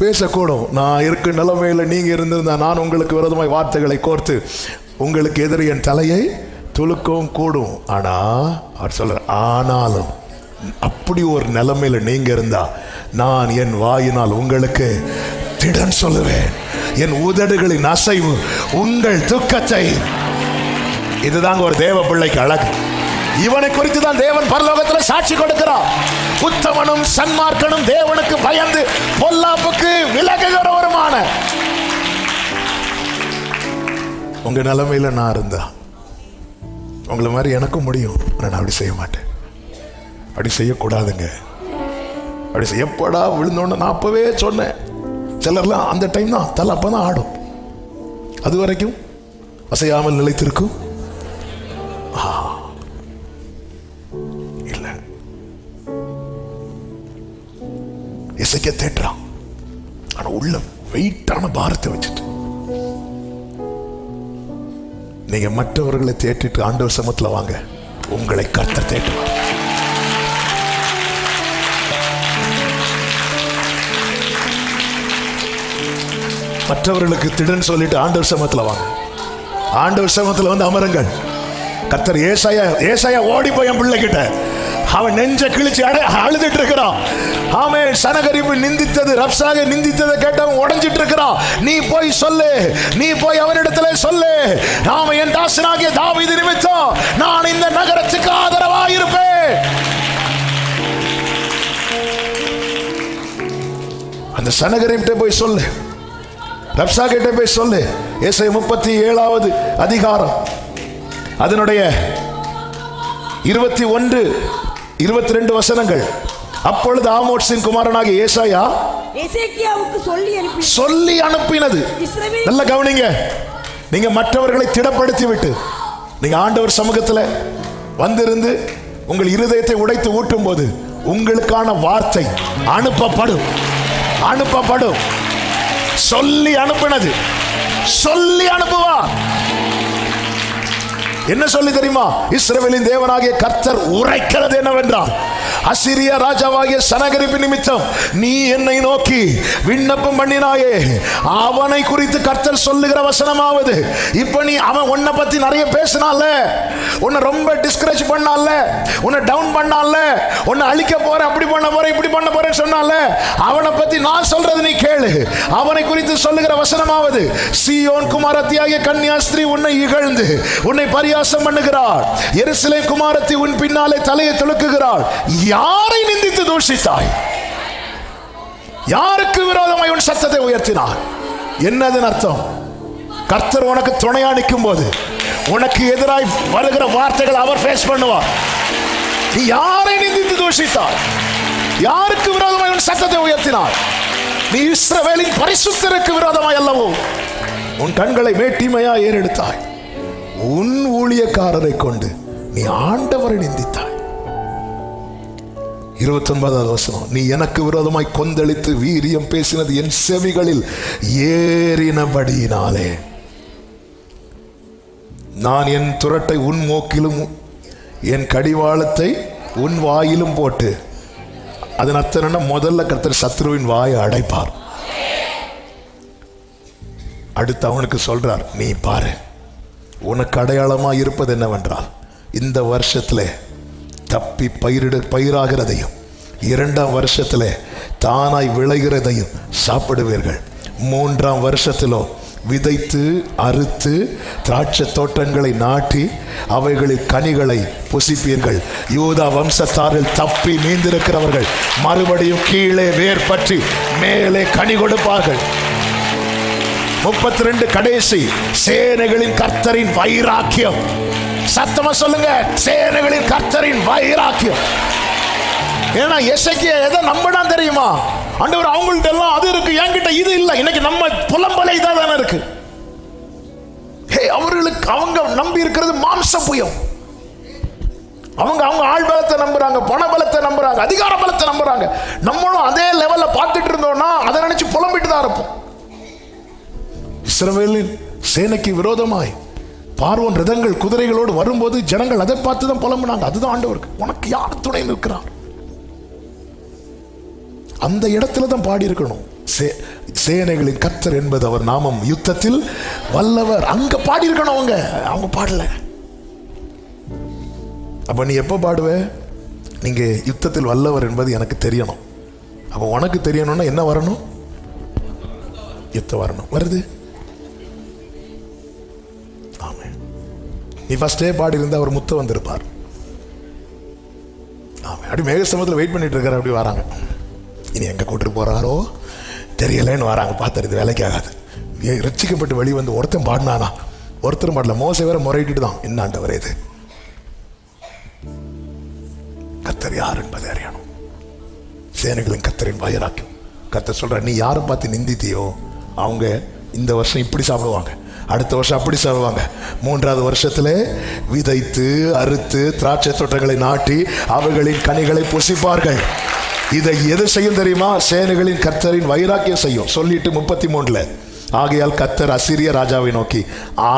பேசக்கூடும். நான் இருக்க நிலைமையில நீங்க இருந்திருந்தா நான் உங்களுக்கு விரோதமாய் வார்த்தைகளை கோர்த்து உங்களுக்கு எதிரே என் தலையை துலுக்கவும் கூடும். ஆனா அவர் சொல்றார், ஆனாலும் அப்படி ஒரு நிலைமையில நீங்க இருந்தா நான் என் வாயினால் உங்களுக்கு திடன் சொல்லுவேன், என் உதடுகளின் அசைவு உங்கள் துக்கத்தை. இதுதாங்க ஒரு தேவ பிள்ளைக்கு அழகு. இவனை குறித்து தான் தேவன் பரலோகத்தில் சாட்சி கொடுக்கிறார். உத்தமனும் சன்மார்க்கனும் தேவனுக்கு பயந்து பொல்லாப்புக்கு விலகுகிறவருமான. உங்க நிலைமையில நான் இருந்தா உங்களை மாதிரி எனக்கும் முடியும். நான் அப்படி செய்ய மாட்டேன், அப்படி செய்யக்கூடாதுங்க. அப்படி செய்யப்படா விழுந்தோன்னு நான் அப்பவே சொன்னேன். சிலர்லாம் அந்த டைம் தான் தலை அப்பதான் ஆடும், அது வரைக்கும் அசையாமல் நிலைத்திருக்கும். இல்ல இசைக்க தேட்டுறான், ஆனா உள்ள வெயிட்டான பாரத்தை வச்சுட்டு நீங்க மற்றவர்களை தேற்றிட்டு ஆண்டவர் சமத்துல வாங்க, உங்களை கர்த்தர் தேட்டுவார். மற்றவர்களுக்கு திடன் சொல்லிட்டு ஆண்டவர் சமத்துல வாங்க, ஆண்டவர் சமத்துல வந்து அமருங்கள். கர்த்தர் ஏசாயா ஓடி போய் என் பிள்ளை கிட்ட அவன் நெஞ்ச கிழிச்சு அழுதுட்டு இருக்கிறான். ஆமென். சனகரிப்பு நிந்தித்தது, ரப்சாகை நிந்தித்ததை கேட்டவன் உடைஞ்சிட்டு இருக்கிறான். நீ போய் சொல்லு, நீ போய் அவனிடத்துல சொல்லு, நாம என் தாசனாகிய தாவீது நிமித்தம் நான் இந்த நகரத்துக்கு ஆதரவாக இருப்பேன். அந்த சனகரிப்பிட்ட போய் சொல்லு, ரப்சாகிட்ட போய் சொல்லு. ஏசாயா 37வது அதிகாரம் அதனுடைய 21-22 வசனங்கள். அப்பொழுது ஆமோத்சின் குமாரனாகிய ஏசாயா எசேக்கியாவுக்கு சொல்லி அனுப்பினது. நல்ல கவனிங்க. நீங்க மற்றவர்களை திடப்படுத்தி விட்டு நீங்க ஆண்டவர் சமூகத்தில் வந்திருந்து உங்கள் இருதயத்தை உடைத்து ஊட்டும் போது உங்களுக்கான வார்த்தை அனுப்பப்படும். சொல்லி அனுப்பினது, சொல்லி அனுப்புவார். என்ன சொல்லி தெரியுமா? இஸ்ரவேலின் தேவனாகிய கர்த்தர் உரைக்கிறது என்னவென்றால், அசீரிய ராஜாவாகிய சனகரிப்பு நிமித்தம் நீ என்னை நோக்கி விண்ணப்பம் பண்ணினாயே, அவனை குறித்து கர்த்தர் சொல்லுகிற வசனமாவது, இப்ப நீ அவன் உன்னை பத்தி நிறைய பேசினால, உன்னை ரொம்ப டிஸ்கரேஜ் பண்ணால, உன்னை டவுன் பண்ணால, உன்னை அழிக்க போற, அப்படி பண்ண போற, இப்படி பண்ண போறேன்னு சொன்னால, அவனை பத்தி நான் சொல்றது நீ கேளு. அவனை குறித்து சொல்லுகிற வசனமாவது, சீயோன் குமாரத்தியாகிய கன்னியாஸ்திரீ உன்னை இகழ்ந்து உன்னை பரியாசம் பண்ணுகிறாள், எருசலேம் குமாரத்தி உன் பின்னாலே தலையை துலுக்குகிறாள். யாரை நிந்தித்து தூஷித்தாய்? யாருக்கு விரோதமாய் உன் சத்தத்தை உயர்த்தினார்? என்னதன் அர்த்தம்? கர்த்தர் உனக்கு துணையா நிற்கும் போது உனக்கு எதிராய் வருகிற வார்த்தைகள் அவர் ஃபேஸ் பண்ணுவார். நீ யாரை நிந்தித்து தூஷித்தாய்? யாருக்கு விரோதமாய் உன் சத்தத்தை உயர்த்தினார்? நீ இஸ்ரவேலின் பரிசுத்தருக்கு விரோதமாய் அல்லவோ உன் கண்களை மேட்டிமையா ஏறெடுத்தாய். உன் ஊழியக்காரரை கொண்டு நீ ஆண்டவரை நிந்தித்தாய். 29வது வசனம், நீ எனக்கு விரோதமாய் கொந்தளித்து வீரியம் பேசினது என் செவிகளில் ஏறினபடியினாலே நான் என் துரட்டை உன் மூக்கிலும் என் கடிவாளத்தை உன் வாயிலும் போட்டு, அதன் அர்த்தம் என்ன? முதல்ல கர்த்தர் சத்ருவின் வாயை அடைப்பார். அடுத்து அவனுக்கு சொல்றார், நீ பாரு, உனக்கு அடையாளமா இருப்பது என்னவென்றால், இந்த வருஷத்துல தப்பி பயிராகிறதையும் 2ஆம் வருஷத்துல தானாய் விளைகிறதையும் சாப்பிடுவீர்கள். 3ஆம் வருஷத்திலோ விதைத்து அறுத்து திராட்சை தோட்டங்களை நாட்டி அவைகளில் கனிகளை புசிப்பீர்கள். யூதா வம்சத்தாரில் தப்பி மீந்திருக்கிறவர்கள் மறுபடியும் கீழே வேர் பற்றி மேலே கனி கொடுப்பார்கள். 32 கடைசி, சேனைகளின் கர்த்தரின் வைராக்கியம். சத்தமா சொல்லுங்க, சேனைகளின் கர்த்தரின் வைராக்கியம். ஏன்னா எசேக்கியா எதை நம்பினான் தெரியுமா? ஆண்டவர் அவங்கள்ட்ட எல்லாம் அது இருக்கு, என்கிட்ட இது இல்லை. இன்னைக்கு நம்ம புலம்பலை தானே இருக்கு. அவர்களுக்கு அவங்க நம்பி இருக்கிறது மாம்ச புயம். அவங்க ஆள் பலத்தை நம்புறாங்க, பண பலத்தை நம்புறாங்க, அதிகார பலத்தை நம்புறாங்க. நம்மளும் அதே லெவல்ல பார்த்துட்டு இருந்தோம்னா அதை நினைச்சு புலம்பிட்டு தான் இருப்போம். இஸ்ரவேலின் சேனைக்கு விரோதமாய் பார்வோன் ரதங்கள் குதிரைகளோடு வரும்போது ஜனங்கள் அதை பார்த்து தான் புலம்புனாங்க. அதுதான் ஆண்டவருக்கு, உனக்கு யார் துணை நிற்கிறார்? அந்த இடத்துல தான் பாடி இருக்கணும், சேனைகளின் கர்த்தர் என்பது அவர் நாமம், யுத்தத்தில் வல்லவர். அங்க பாடி இருக்கணும். அவங்க பாடல. அப்ப நீ எப்ப பாடுவ? நீங்க யுத்தத்தில் வல்லவர் என்பது எனக்கு தெரியணும். அப்ப உனக்கு தெரியணும்னா என்ன வரணும்? யுத்தம் வரணும். வருது. ஆமா, நீ ஃபர்ஸ்டே பாடி இருந்தா அவர் முத்த வந்திருப்பார். ஆமா, அப்படி மேகஸ்தம்பத்தில் வெயிட் பண்ணிட்டு இருக்காரு. அப்படி வராங்க, இனி எங்க கூட்டிட்டு போறாரோ தெரியலன்னு வராங்க. பார்த்துறது வேலைக்கு ஆகாது. ரட்சிக்கப்பட்டு வெளியே வந்து ஒருத்தன் பாடினானா? ஒருத்தர் பாடல. மோசே வேற முறையிட்டு தான், என்ன ஆண்டவரே இது? கர்த்தர் யார் என்பதை அறியணும். சேனைகளின் கர்த்தரின் வைராக்கியம். கர்த்தர் சொல்ற, நீ யாரை பார்த்து நிந்தித்தியோ அவங்க இந்த வருஷம் இப்படி சாப்பிடுவாங்க, அடுத்த வருஷம் அப்படி சாப்பிடுவாங்க. 3ஆவது வருஷத்துல விதைத்து அறுத்து திராட்சை தோட்டங்களை நாட்டி அவைகளின் கனிகளை புசிப்பார்கள். இதை எது செய்யும் தெரியுமா? சேனைகளின் கர்த்தரின் வைராக்கியம் செய்யும். சொல்லிட்டு 33ல, ஆகையால் கர்த்தர் அசீரிய ராஜாவை நோக்கி,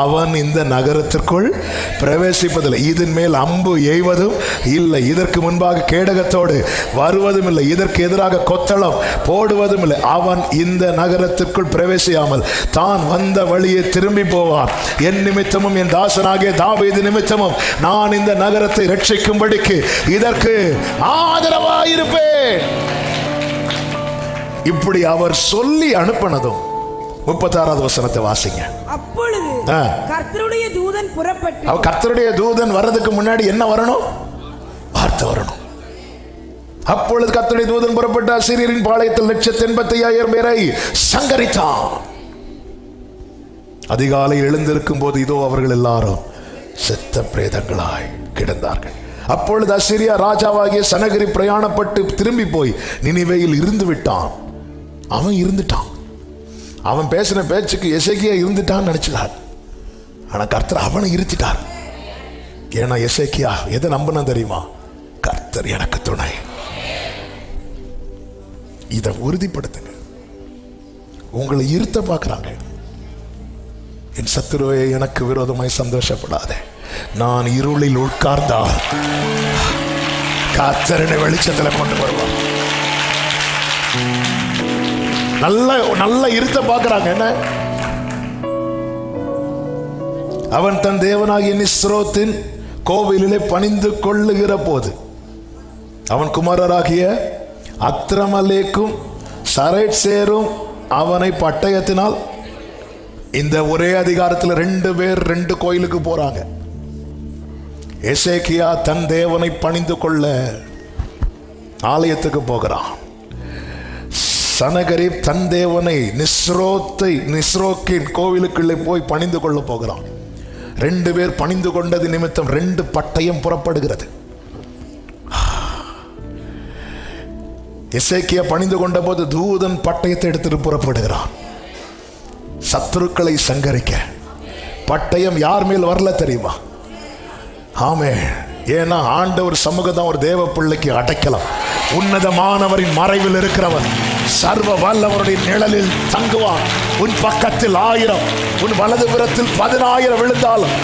அவன் இந்த நகரத்திற்குள் பிரவேசிப்பதில்லை, இதன் மேல் அம்பு எய்வதும் இல்லை, இதற்கு முன்பாக கேடகத்தோடு வருவதும் இல்லை, இதற்கு எதிராக கொத்தளம் போடுவதும் இல்லை. அவன் இந்த நகரத்திற்குள் பிரவேசியாமல் தான் வந்த வழியே திரும்பி போவான். என் நிமித்தமும் என் தாசனாகிய தாவீது நிமித்தமும் நான் இந்த நகரத்தை ரட்சிக்கும்படிக்கு இதற்கு ஆதரவாயிருப்பேன். இப்படி அவர் சொல்லி அனுப்பினதும் 36வது வசனத்தை வாசிங்க. அப்பொழுது கர்த்தருடைய தூதன் புறப்பட்டு, கர்த்தருடைய தூதன் வர்றதுக்கு முன்னாடி என்ன வரணும்? வார்த்தை வரணும். அப்பொழுது கர்த்தருடைய தூதன் புறப்பட்டு அசீரியரின் பாளையத்தில் 185,000 பேரை சங்கரித்தான். அதிகாலையில் எழுந்திருக்கும் போது இதோ அவர்கள் எல்லாரும் செத்த பிரேதங்களாய் கிடந்தார்கள். அப்பொழுது அசீரியா ராஜாவாகிய சனகரி பிரயாணப்பட்டு திரும்பி போய் நினிவேயில் இருந்து விட்டான். அவன் இருந்துட்டான். அவன் பேசின பேச்சுக்கு எசேக்கியா இருந்துட்டான்னு நினைச்சார். ஆனா கர்த்தர் அவனை இருத்திட்டார். ஏன்னா எசேக்கியா எதை நம்பினா தெரியுமா? கர்த்தர் எனக்கு துணை. இதை உறுதிப்படுத்துங்க. உங்களை இருத்த பார்க்கறாங்க. என் சத்துருவே எனக்கு விரோதமாய் சந்தோஷப்படாதே. நான் இருளில் உட்கார்ந்தால் கர்த்தரனை வெளிச்சத்துல கொண்டு வருவார். நல்ல நல்ல இருத்த பார்க்கறாங்க. என்ன? அவன் தன் தேவனாகிய நிஸ்ரோத்தின் கோவிலிலே பணிந்து கொள்ளுகிற போது அவன் குமாரராகிய அத்ரமலேக்கும் சரேட்சேரும் அவனை பட்டயத்தினால், இந்த ஒரே அதிகாரத்தில் 2 பேர் 2 கோயிலுக்கு போறாங்க. எசேக்கியா தன் தேவனை பணிந்து கொள்ள ஆலயத்துக்கு போகிறான். சனகரிப் தன் தேவனை நிஸ்ரோக்கின் கோவிலுக்குள்ளே போய் பணிந்து கொள்ள போகிறான். 2 பேர் பணிந்து கொண்டது நிமித்தம் 2 பட்டயம் புறப்படுகிறது. எசேக்கியா பணிந்து கொண்ட போது தூதன் பட்டயத்தை எடுத்துட்டு புறப்படுகிறான். சத்துருக்களை சங்கரிக்க. பட்டயம் யார் மேல் வரல தெரியுமா? ஆமே. ஏன்னா ஆண்டவர் சமூகம் தான் ஒரு தேவ பிள்ளைக்கு அடைக்கலாம். உன்னதமானவரின் மறைவில் இருக்கிறவன் சர்வ வல்லவருடைய நிழலில் தங்குவான். உன் பக்கத்தில் 1000, உன் வலதுபுறத்தில் 10,000 விழுந்தாலும்.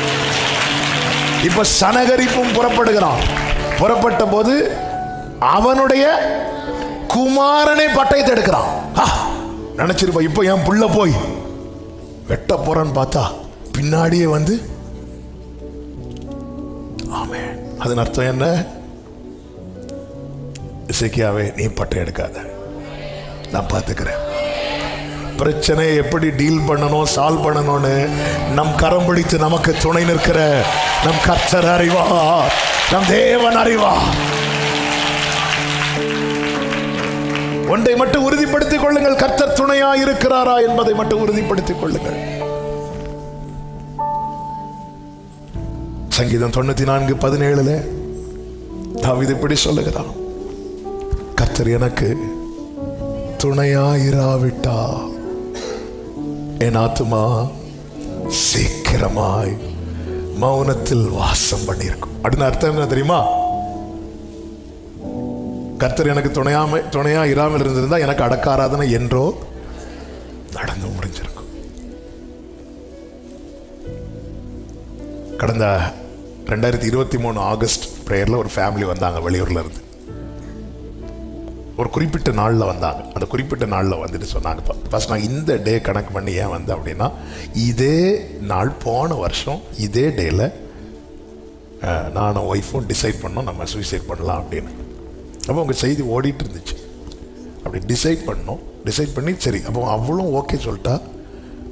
இப்ப சனகரிப்பும் புறப்படுகிறான். புறப்பட்ட போது அவனுடைய குமாரனை பட்டயத்தை எடுக்கிறான். நினைச்சிருப்பா இப்ப என் புள்ள போய் வெட்ட போறான்னு பார்த்தா பின்னாடியே வந்து. ஆமே. அதன் அர்த்தம் என்ன? எசேக்கியாவே நீ பட்டயம் எடுக்காத, நான் பார்த்துக்கிறேன். பிரச்சனையை எப்படி டீல் பண்ணணும், சால்வ் பண்ணணும்னு நம் கரம் பிடித்து நமக்கு துணை நிற்கிற நம் கர்த்தர் அறிவார், நம் தேவன் அறிவார். ஒன்றை மட்டும் உறுதிப்படுத்திக் கொள்ளுங்கள், கர்த்தர் துணையா இருக்கிறாரா என்பதை மட்டும் உறுதிப்படுத்திக் கொள்ளுங்கள். சங்கீதம் 94:17 தாவீது இப்படி சொல்லுகிறான், கர்த்தர் எனக்கு துணையாயிராவிட்டா என் ஆத்துமா சீக்கிரமாய் மௌனத்தில் வாசம் பண்ணியிருக்கும். அப்படின்னு அர்த்தம் என்ன தெரியுமா? கர்த்தர் எனக்கு துணையா இராமல் இருந்திருந்தா எனக்கு அடக்காராதனை என்றோ நடந்து முடிஞ்சிருக்கும். கடந்த 2023 ஆகஸ்ட் பிரேயர்ல ஒரு ஃபேமிலி வந்தாங்க வெளியூர்ல இருந்து. ஒரு குறிப்பிட்ட நாளில் வந்தாங்க. அந்த குறிப்பிட்ட நாளில் வந்துட்டு சொன்னாங்க, ஃபர்ஸ்ட் நான் இந்த டே கணக்கு பண்ணி ஏன் வந்தேன் அப்படின்னா, இதே நாள் போன வருஷம் இதே டேல நானும் ஒய்ஃபும் டிசைட் பண்ணோம் நம்ம சூசைட் பண்ணலாம் அப்படின்னு. அப்போ உங்கள் செய்தி ஓடிட்டு இருந்துச்சு. அப்படி டிசைட் பண்ணி சரி அப்போ அவளும் ஓகே சொல்லிட்டா,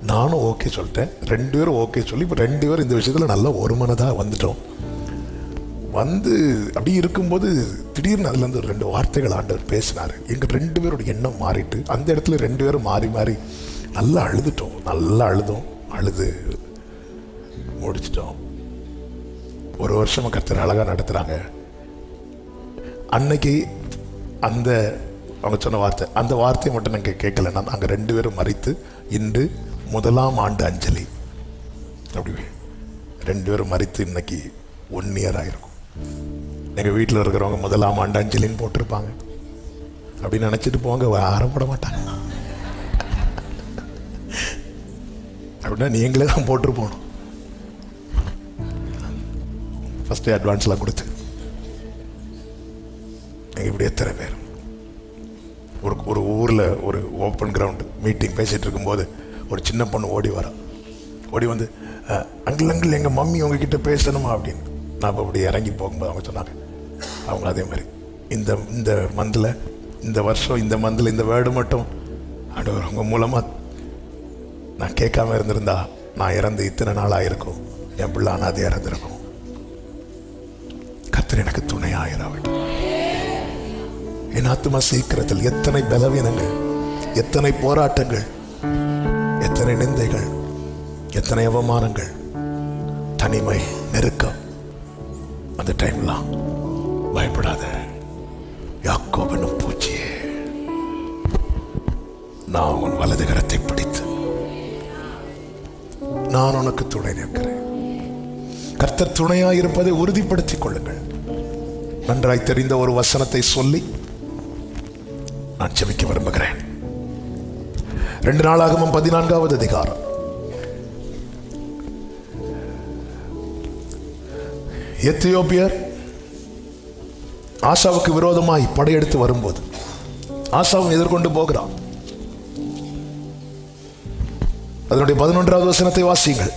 நானும் ஓகே சொல்லிட்டேன். 2 பேரும் ஓகே சொல்லி இப்போ 2 பேரும் இந்த விஷயத்தில் நல்லா ஒரு மனதாக வந்துட்டோம். வந்து அப்படி இருக்கும்போது திடீர்னு அதுலேருந்து ஒரு 2 வார்த்தைகள் ஆண்டவர் பேசினார். எங்கள் 2 பேரோட எண்ணம் மாறிட்டு அந்த இடத்துல 2 பேரும் மாறி நல்லா அழுதுட்டோம். நல்லா அழுது முடிச்சிட்டோம். 1 வருஷமாக கர்த்தர் அழகாக நடத்துகிறாங்க. அன்னைக்கு அவங்க சொன்ன வார்த்தை, அந்த வார்த்தையை மட்டும் நாங்கள் கேட்கலன்னா நாங்கள் 2 பேரும் மறித்து இன்று 1ஆம் ஆண்டு அஞ்சலி. அப்படி 2 பேரும் மறித்து இன்னைக்கு 1 இயர் ஆயிருக்கும். எங்கள் வீட்டில் இருக்கிறவங்க 1ஆம் ஆண்டு அஞ்சலின்னு போட்டிருப்பாங்க. அப்படின்னு நினச்சிட்டு போங்க, ஆரம்பட மாட்டாங்க. அப்படின்னா நீங்களே தான் போட்டு போகணும். ஃபஸ்ட்டு அட்வான்ஸ்லாம் கொடுத்து இப்படி எத்தனை பேர் ஒரு ஊரில் ஒரு ஓப்பன் கிரவுண்டு மீட்டிங் பேசிகிட்டு இருக்கும்போது ஒரு சின்ன பொண்ணு ஓடி வந்து அங்கிள் எங்கள் மம்மி உங்ககிட்ட பேசணுமா அப்படின்னு. நான் இப்போ அப்படி இறங்கி போகும்போது அவங்க சொன்னாங்க, அவங்க அதே மாதிரி இந்த மந்தில் இந்த வருஷம் இந்த மந்தில் இந்த வேர்டு மட்டும் ஆண்டவர் உங்கள் மூலமாக நான் கேட்காம இருந்திருந்தா நான் இறந்து இத்தனை நாள் ஆயிருக்கும், என் பிள்ளை அனாதை இறந்துருக்கும். கர்த்தர் எனக்கு துணையாயிராவிட்டு. என் ஆத்துமா சீக்கிரத்தில் எத்தனை பலவீனங்கள், எத்தனை போராட்டங்கள், எத்தனை நிந்தைகள், எத்தனை அவமானங்கள், தனிமை, நெருக்கம். அந்த டைம்லாம் பயப்படாத, யாக்கோபனும் பூச்சியே நான் உன் வலது கரத்தை பிடித்து நான் உனக்கு துணை நிற்கிறேன். கர்த்தர் துணையாயிருப்பதை உறுதிப்படுத்திக் கொள்ளுங்கள். நன்றாய் தெரிந்த ஒரு வசனத்தை சொல்லி நான் ஜெபிக்க விரும்புகிறேன். 2 நாளாகமம் 14வது அதிகாரம். எத்தியோப்பியர் ஆசாவுக்கு விரோதமாய் படையெடுத்து வரும்போது ஆசாவும் எதிர்கொண்டு போகிறான். அதனுடைய 11வது வசனத்தை வாசியுங்கள்.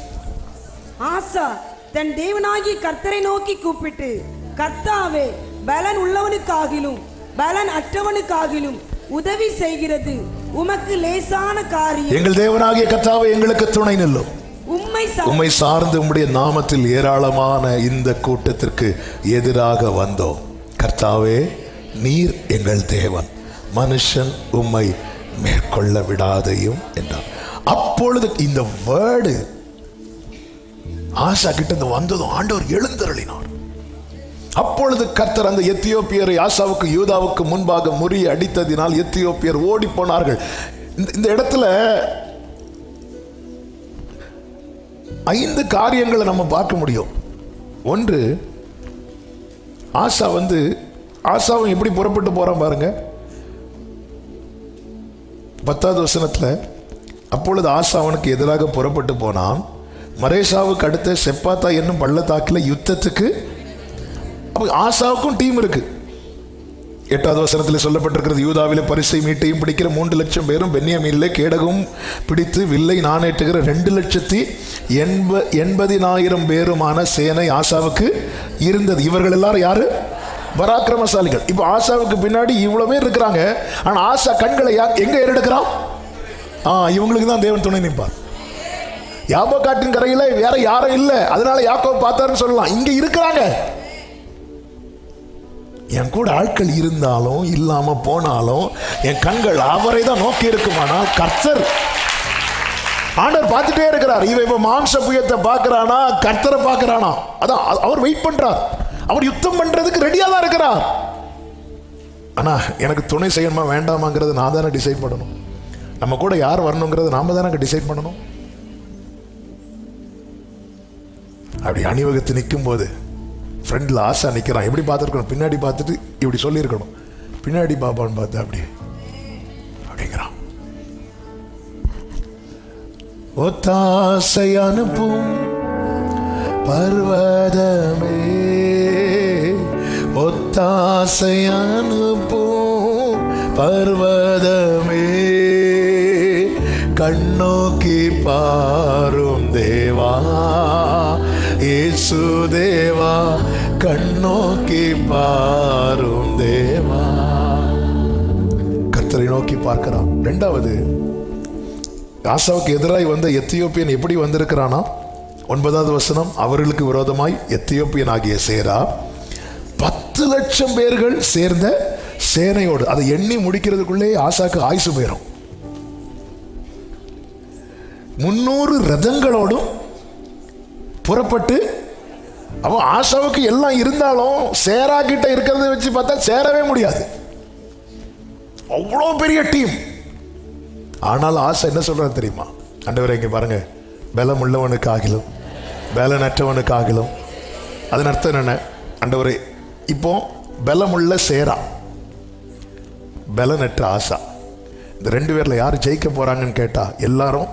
ஆசா தன் தேவனாகிய கர்த்தரை நோக்கி கூப்பிட்டு, கர்த்தாவே, பலன் உள்ளவனுக்காகிலும் பலன் அற்றவனுக்காகிலும் உதவி செய்கிறது உமக்கு லேசான காரியம். எங்கள் தேவனாகிய கர்த்தாவே, எங்களுக்கு துணை நில்லும். உம்மை சார்ந்து உம்முடைய நாமத்தில் ஏராளமான இந்த கூட்டத்திற்கு எதிராக வந்தோம். கர்த்தாவே, நீர் எங்கள் தேவன், மனுஷன் உம்மை மேற்கொள்ள விடாதையும் என்றார். அப்பொழுது இந்த வேர்டு ஆசா கிட்ட வந்ததும் ஆண்டவர் எழுந்தருளினார். அப்பொழுது கர்த்தர் அந்த எத்தியோப்பியரை ஆசாவுக்கு யூதாவுக்கு முன்பாக முறிய அடித்ததினால் எத்தியோப்பியர் ஓடி போனார்கள். இந்த இடத்துல 5 காரியங்களை நம்ம பார்க்க முடியும். ஒன்று, ஆசாவும் எப்படி புறப்பட்டு போறான் பாருங்க. 10வது வசனத்துல, அப்பொழுது ஆசா அவனுக்கு எதிராக புறப்பட்டு போனான். மரேசாவுக்கு அடுத்த செப்பாத்தா என்னும் பள்ளத்தாக்கில் யுத்தத்துக்கு. ஆசாவுக்கும் டீம் இருக்கு. 8வது வசனத்தில் சொல்லப்பட்டிருக்கிறது, யூதாவிலே பரிசை மீட்டையும் பிடிக்கிற 3 லட்சம் பேரும், பென்னியமீனிலே கேடகம் பிடித்து வில்லை நாணேற்றுகிற 2,80,000 பேருமான சேனை ஆசாவுக்கு இருந்தது. இவர்கள் எல்லாரும் யாரு? பராக்கிரமசாலிகள். இப்ப ஆசாவுக்கு பின்னாடி இவ்வளவு பேர் இருக்கிறாங்க. ஆனா ஆசா கண்களை எங்க ஏறெடுக்கிறான்? இவங்களுக்கு தான் தேவன் துணை நிற்பார். யாபோக்காட்டின் கரையில வேற யாரும் இல்லை, அதனால யாக்கோபு பார்த்தாருன்னு சொல்லலாம். இங்க இருக்கிறாங்க. என் கூட ஆட்கள் இருந்தாலும் இல்லாம போனாலும் என் கண்கள் அவரை தான் நோக்கி இருக்குமானால் கர்த்தர் ஆண்டவர் பார்த்துட்டே இருக்கிறார். இவ மாம்ச புயத்தை பார்க்கிறானா, கர்த்தரை பார்க்கிறானா? அதான் அவர் வெயிட் பண்றார். அவர் யுத்தம் பண்றதுக்கு ரெடியா தான் இருக்கிறார். ஆனா எனக்கு துணை செய்யணுமா வேண்டாமாங்கிறது நான் தானே டிசைட் பண்ணணும். நம்ம கூட யார் வரணுங்கிறது நாம தானே டிசைட் பண்ணணும். அப்படி அணிவகுத்து நிற்கும் போது ஃப்ரெண்டில் ஆசா நிற்கிறான். எப்படி பார்த்துருக்கணும்? பின்னாடி பார்த்துட்டு இப்படி சொல்லியிருக்கணும், பின்னாடி பாப்பான்னு பார்த்து அப்படிங்கிறான். ஒத்தாசை அனுப்பும் பர்வதமே, ஒத்தாசை அனுப்பும் பர்வதமே, கண்ணோக்கி பாரும் தேவா, இயேசு தேவா, கண்ணோக்கி பாரும் தேவா. கர்த்தரை நோக்கி பார்க்கிறான். 2வது, ஆசாவுக்கு எதிராய் வந்த எத்தியோப்பியன் எப்படி வந்திருக்கிறானா? 9வது வசனம், அவர்களுக்கு விரோதமாய் எத்தியோப்பியன் ஆகிய சேரா 10 லட்சம் பேர்கள் சேர்ந்த சேனையோடு. அதை எண்ணி முடிக்கிறதுக்குள்ளே ஆசாக்கு ஆயுசு போயிடும். 300 ரதங்களோடும் புறப்பட்டு, அவன் ஆசாவுக்கு எல்லாம் இருந்தாலும் சேரா கிட்ட இருக்கிறத வச்சு பார்த்தா சேரவே முடியாது. அவ்வளோ பெரிய டீம். ஆனால் ஆசா என்ன சொல்றாரு தெரியுமா? ஆண்டவரே, இங்க பாருங்க, பலம் உள்ளவனுக்கு ஆகிலும் பலனற்றவனுக்கு ஆகிலும். அதன் அர்த்தம் என்ன? ஆண்டவரே, இப்போ பலமுள்ள சேரா, பலனற்ற ஆசா, இந்த 2 பேர்ல யார் ஜெயிக்க போறாங்கன்னு கேட்டா எல்லாரும்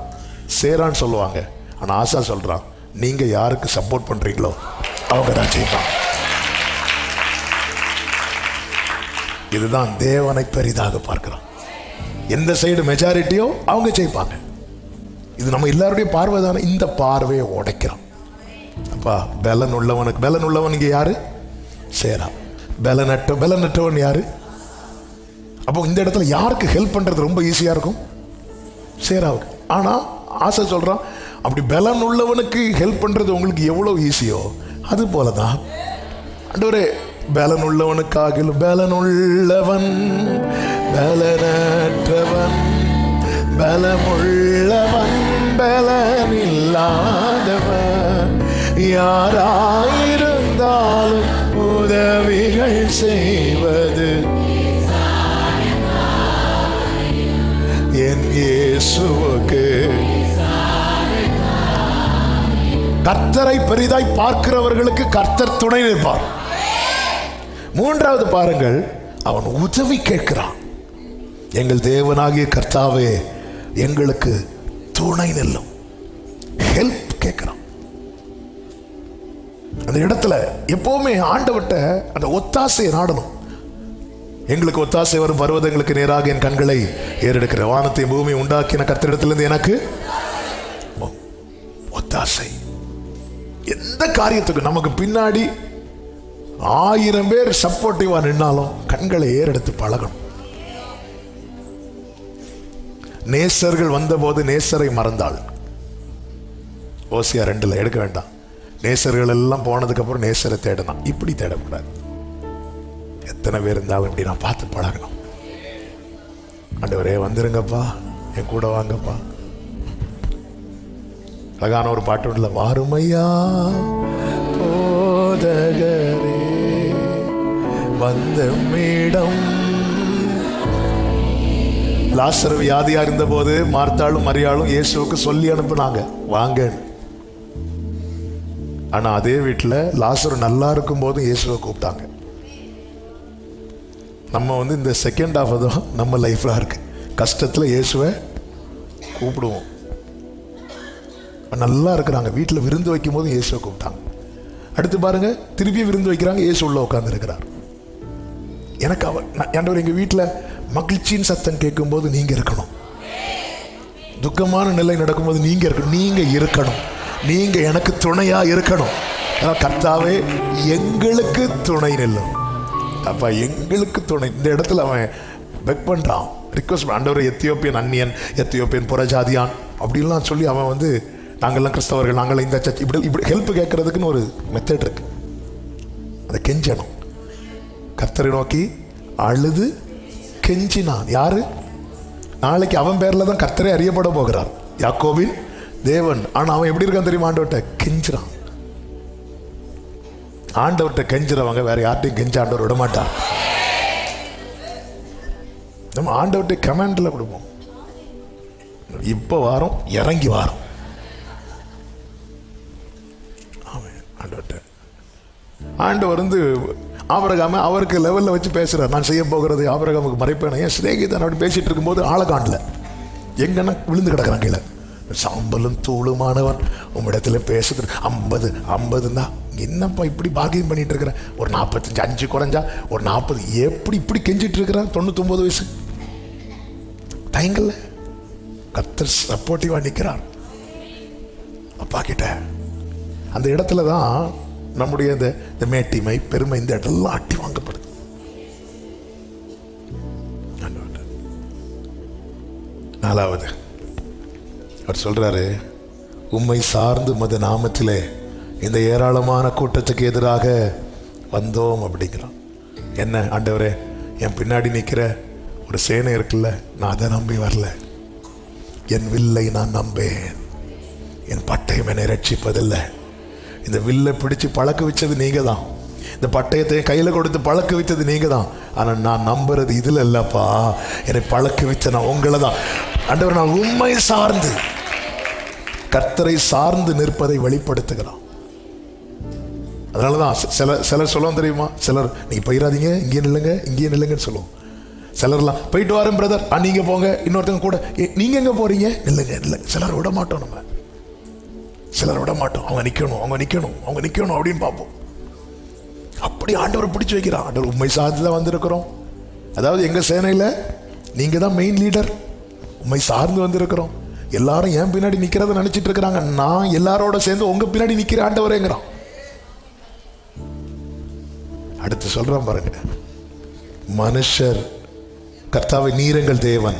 சேரான்னு சொல்லுவாங்க. ஆனா ஆசா சொல்றான், நீங்க யாருக்கு சப்போர்ட் பண்றீங்களோ அவங்க தான் ஜெயிப்பாங்க. இதுதான் தேவனை பெரிதாக பார்க்கிறான். எந்த சைடு மெஜாரிட்டியோ அவங்க ஜெயிப்பாங்க. இது நம்ம எல்லாருடைய பார்வை தானே. இந்த பார்வையை உடைக்கிறோம். அப்பா, பலன் உள்ளவன் இங்க யாரு? சேரா. பலனற்றவன் யாரு? அப்போ இந்த இடத்துல யாருக்கு ஹெல்ப் பண்றது ரொம்ப ஈஸியா இருக்கும்? சேராவுக்கு. ஆனா ஆசை சொல்றான், அப்படி பலன் உள்ளவனுக்கு ஹெல்ப் பண்றது உங்களுக்கு எவ்வளவு ஈஸியோ அது போலதான் ஆண்டவரே, பலன் உள்ளவனுக்காக பலனுள்ளவன் பலனற்றவன், பலமுள்ளவன் பலனில்லாதவன், யாராயிருந்தாலும் உதவிகள் செய்வது என் இயேசுவுக்கு. கர்த்தரை பெரிதாய் பார்க்கிறவர்களுக்கு கர்த்தர் துணை நிற்பார். 3வது பாருங்கள், அவன் உதவி கேட்கிறான். எங்கள் தேவனாகிய கர்த்தாவே, எங்களுக்கு துணை நில்லும். ஹெல்ப் கேட்கிறான். அந்த இடத்துல எப்பவுமே ஆண்டவர்ட்ட அந்த ஒத்தாசையை நாடணும். எங்களுக்கு ஒத்தாசை வரும் பர்வதங்களுக்கு நேராக என் கண்களை ஏறெடுக்கிற வானத்தை பூமி உண்டாக்கின கர்த்தரிடத்திலிருந்து எனக்கு ஒத்தாசை. எந்த காரியத்துக்கு நமக்கு பின்னாடி 1000 பேர் சப்போர்ட்டிவா நின்னாலும் கண்களை ஏறெடுத்து பழகணும். நேசர்கள் வந்தபோது நேசரை மறந்தாள். ஓசியா 2 எடுக்க வேண்டாம். நேசர்கள் எல்லாம் போனதுக்கு அப்புறம் நேசரை தேடணும். இப்படி தேடக்கூடாது. எத்தனை பேர் இருந்தாலும் இப்படி நான் பார்த்து பழகணும். ஆண்டவரே வந்துருங்கப்பா, என் கூட வாங்கப்பா. அழகான ஒரு பாட்டு உள்ள, வாருமையா போதகரே வந்த மேடம். லாசரு வியாதியா இருந்த போது மார்த்தாளும் மரியாளும் இயேசுவுக்கு சொல்லி அனுப்புனாங்க வாங்க. ஆனா அதே வீட்டில் லாசரு நல்லா இருக்கும் போது இயேசுவை கூப்பிட்டாங்க. நம்ம இந்த செகண்ட் ஹாஃப் தான் நம்ம லைஃப்ல இருக்கு. கஷ்டத்துல இயேசுவை கூப்பிடுவோம். நல்லா இருக்கிறாங்க, வீட்டில் விருந்து வைக்கும் போது இயேசுவை கூப்பிட்டாங்க. அடுத்து பாருங்க, திருப்பி விருந்து வைக்கிறாங்க, இயேசு உள்ள உட்கார்ந்து இருக்கிறார். எனக்கு ஆண்டவர் எங்க வீட்டில் மகிழ்ச்சியின் சத்தம் கேட்கும் போது நீங்க இருக்கணும். துக்கமான நிலை நடக்கும்போது நீங்க இருக்கணும். நீங்க இருக்கணும். நீங்க எனக்கு துணையா இருக்கணும். கர்த்தாவே எங்களுக்கு துணை நில்லும் அப்பா, எங்களுக்கு துணை. இந்த இடத்துல அவன் பெக் பண்றான், ரிக்வஸ்ட். ஆண்டவர் எத்தியோப்பியன் அந்நியன், எத்தியோப்பியன் புறஜாதியான் அப்படின்லாம் சொல்லி அவன் நாங்கள்லாம் கிறிஸ்தவர்கள், நாங்கள் இந்த சர்ச், இப்படி ஹெல்ப் கேட்கறதுக்குன்னு ஒரு மெத்தட் இருக்கு. அதை கெஞ்சணும். கர்த்தரை நோக்கி அழுது கெஞ்சினான். யாரு? நாளைக்கு அவன் பேர்ல தான் கர்த்தரை அறியப்பட போகிறார், யாக்கோபின் தேவன். ஆனா அவன் எப்படி இருக்கான் தெரியுமா? ஆண்டவர்கிட்ட கெஞ்சுறான். ஆண்டவர்கிட்ட கெஞ்சுறவங்க வேற யார்ட்டையும் கெஞ்ச ஆண்டவர் விட மாட்டார். நம்ம ஆண்டவர்கிட்ட கமெண்ட்ல கொடுப்போம், இப்ப வாரம் இறங்கி வாரம். ஆண்டவர் ஆபிரகாம அவருக்கு லெவல்ல வச்சு பேசுறார். நான் செய்ய போகிறது ஆபிரகாமுக்கு மறைப்பேன். என் சிநேகிதன் அப்படி பேசிட்டு இருக்கும்போது ஆளை காணல, எங்கன்னா விழுந்து கிடக்குறான் கீழே. சாம்பலும் தூளுமானவன் உம்மிடத்துல பேசுது 50 தான். என்னப்பா இப்படி பாக்கியம் பண்ணிட்டு இருக்கிற? ஒரு 45, 5 குறைஞ்சா ஒரு 40, எப்படி இப்படி கெஞ்சிட்டு இருக்கிறான்? 99 வயசு தயங்கல்ல. கர்த்தர் சப்போர்ட்டிவா நிற்கிறார். அப்பா கிட்ட அந்த இடத்துல தான் நம்முடைய இந்த மேட்டிமை, பெருமை, இந்த இடத்துல அட்டி வாங்கப்படுது. நாலாவது அவர் சொல்றாரு, உம்மை சார்ந்து உமது நாமத்திலே இந்த ஏராளமான கூட்டத்துக்கு எதிராக வந்தோம் அப்படிங்கிறான். என்ன ஆண்டவரே, என் பின்னாடி நிற்கிற ஒரு சேனை இருக்குல்ல, நான் அதை நம்பி வரல. என் வில்லை நான் நம்பேன், என் பட்டயம் என்னை ரட்சிப்பதில்லை. இந்த வில்லை பிடிச்சு பழக்க வச்சது நீங்க தான், இந்த பட்டயத்தை கையில கொடுத்து பழக்க வைத்தது நீங்க தான். ஆனா நான் நம்புறது இதுல இல்லப்பா, என்னை பழக்க வச்ச நான் உங்களை தான். ஆண்டவர், நான் உண்மை சார்ந்து கர்த்தரை சார்ந்து நிற்பதை வெளிப்படுத்துகிறான். அதனாலதான் சிலர் சொல்லுவோம் தெரியுமா, சிலர் நீங்க போயிடாதீங்க, இங்கே நில்லுங்க, இங்கே நில்லுங்கன்னு சொல்லுவோம். சிலர்லாம் போயிட்டு வரேன் பிரதர், நீங்க போங்க. இன்னொருத்தங்க கூட நீங்க எங்க போறீங்க, நில்லுங்க இல்லை. சிலர் விட மாட்டோம், நம்ம சிலர் விட மாட்டோம். அவங்க நிக்கணும், அவங்க நிக்கணும், அவங்க நிக்கணும் அப்படின்னு பார்ப்போம். அப்படி ஆண்டவரை பிடிச்சு வைக்கிறான். ஆண்டவர் உண்மை சார்ந்து தான் வந்திருக்கிறோம். அதாவது எங்க சேனையில நீங்க தான் மெயின் லீடர், உண்மை சார்ந்து வந்திருக்கிறோம். எல்லாரும் என் பின்னாடி நிக்கிறத நினைச்சிட்டு இருக்கிறாங்க, நான் எல்லாரோட சேர்ந்து உங்க பின்னாடி நிக்கிற ஆண்டவரேங்கிறான். அடுத்து சொல்றான் பாருங்க, மனுஷர் கர்த்தாவை நீரங்கள் தேவன்,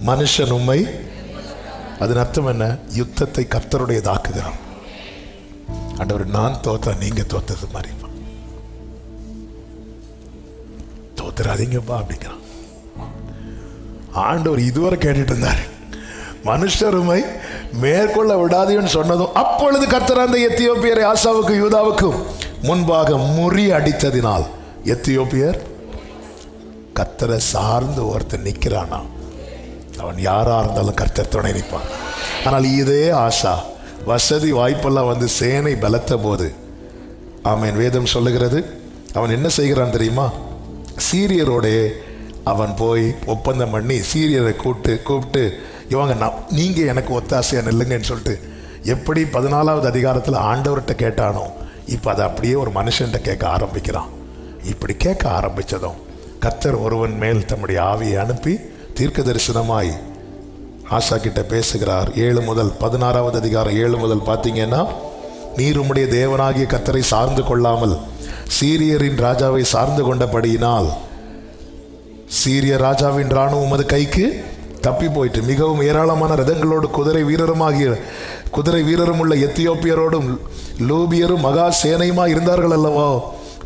மனுஷன் உண்மை. அதன் அர்த்தம் என்ன? யுத்தத்தை கர்த்தருடையதாக்குகிறான். ஆண்டவர், நான் தோத்தா நீங்க தோத்தது மாதிரி, தோத்துறாதீங்கப்பா அப்படிங்கிறான். ஆண்டவர் இதுவரை கேட்டுட்டு இருந்தார், மனுஷருமை மேற்கொள்ள விடாதீன்னு சொன்னதும் அப்பொழுது கர்த்தர் அந்த எத்தியோப்பியரை ஆசாவுக்கும் யூதாவுக்கும் முன்பாக முறி அடித்ததினால் எத்தியோப்பியர் கர்த்தரை சார்ந்து ஒருத்தர் நிற்கிறானா, அவன் யாரா இருந்தாலும் கர்த்தர் துணை நிற்பான். ஆனால் இதே ஆசா வசதி வாய்ப்பெல்லாம் வந்து சேனை பலத்த போது, ஆமென், வேதம் சொல்லுகிறது, அவன் என்ன செய்கிறான் தெரியுமா? சீரியரோட அவன் போய் ஒப்பந்தம் பண்ணி சீரியரை கூப்பிட்டு இவங்க நீங்க எனக்கு ஒத்தாசையா நில்லுங்கன்னு சொல்லிட்டு, எப்படி 14வது அதிகாரத்தில் ஆண்டவர்கிட்ட கேட்டானோ இப்போ அதை அப்படியே ஒரு மனுஷன்கிட்ட கேட்க ஆரம்பிக்கிறான். இப்படி கேட்க ஆரம்பிச்சதும் கர்த்தர் ஒருவன் மேல் தம்முடைய ஆவியை அனுப்பி தீர்க்க தரிசனமாய் ஆசா கிட்ட பேசுகிறார். 7 முதல் 16வது அதிகாரம் 7 முதல் பார்த்தீங்கன்னா, நீர் உம்முடைய தேவனாகிய கர்த்தரை சார்ந்து கொள்ளாமல் சீரியரின் ராஜாவை சார்ந்து கொண்டபடியினால் சீரிய ராஜாவின் இராணுவம் உமது கைக்கு தப்பி போயிட்டு மிகவும் ஏராளமான ரதங்களோடு குதிரை வீரரும் உள்ள எத்தியோப்பியரோடும் லூபியரும் மகா சேனையுமா இருந்தார்கள் அல்லவோ.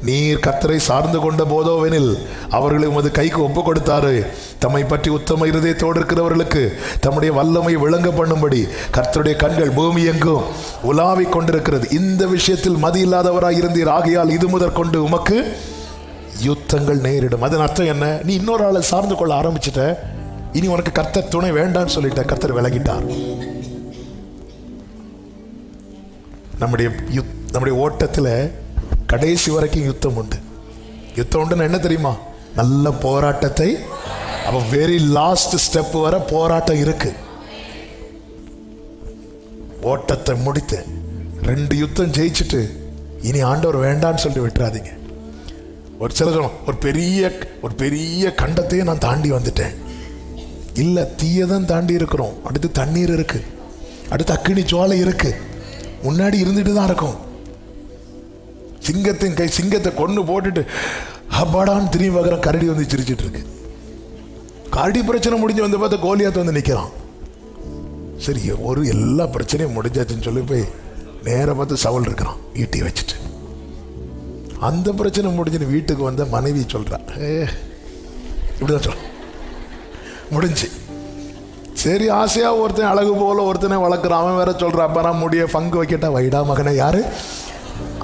நீர் கர்த்தரை சார்ந்து கொண்ட போதோவெனில் அவர்களை உமது கைக்கு ஒப்பு கொடுத்தாரு. தம்மை பற்றி உத்தம இருதயத்தோடு இருக்கிறவர்களுக்கு தம்முடைய வல்லமை விளங்க பண்ணும்படி கர்த்தருடைய கண்கள் பூமி எங்கும் உலாவிக் கொண்டிருக்கிறது. இந்த விஷயத்தில் மதி இல்லாதவராய் இருந்தீர். ஆகையால் இது முதற் கொண்டு உமக்கு யுத்தங்கள் நேரிடும். அதன் அர்த்தம் என்ன? நீ இன்னொரு ஆளை சார்ந்து கொள்ள ஆரம்பிச்சிட்ட. இனி உனக்கு கர்த்தர் துணை வேண்டான்னு சொல்லிட்ட. கர்த்தர் விலகிட்டார். நம்முடைய ஓட்டத்தில் கடைசி வரைக்கும் யுத்தம் உண்டு. யுத்தம் உண்டுன்னு என்ன தெரியுமா? நல்ல போராட்டத்தை, அப்போ வெரி லாஸ்ட் ஸ்டெப் வர போராட்டம் இருக்கு. ஓட்டத்தை முடித்து 2 யுத்தம் ஜெயிச்சுட்டு இனி ஆண்டவர் வேண்டான்னு சொல்லிட்டு விட்டுறாதீங்க. ஒரு சிலர் ஒரு பெரிய கண்டத்தையே நான் தாண்டி வந்துட்டேன். இல்லை, தீயதான் தாண்டி இருக்கிறோம். அடுத்து தண்ணீர் இருக்கு, அடுத்து அக்கினி ஜுவாலை இருக்கு, முன்னாடி இருந்துட்டு தான் இருக்கும். சிங்கத்தை கொண்டு போட்டுட்டு ஹப்பாடான்னு திரும்பி பார்க்குற கரடி வந்து சிரிச்சிட்டு இருக்கு. கரடி பிரச்சனை முடிஞ்சு வந்து பார்த்தா கோலியாத்து வந்து நிற்கிறான். சரி, எல்லா பிரச்சனையும் முடிஞ்சாச்சுன்னு சொல்லி போய் நேராக பார்த்து சவுல் இருக்கிறான் ஈட்டி வச்சுட்டு. அந்த பிரச்சனை முடிஞ்சுன்னு வீட்டுக்கு வந்த மனைவி சொல்கிறான், இப்படிதான் சொல்ல முடிஞ்சு. சரி, ஆசையாக ஒருத்தன் அழகு போல ஒருத்தனை வளர்க்குறான். அவன் வேற சொல்கிறான், அப்போ நான் முடிய பங்கு வைக்கிட்டா வைடா மகனை. யாரு?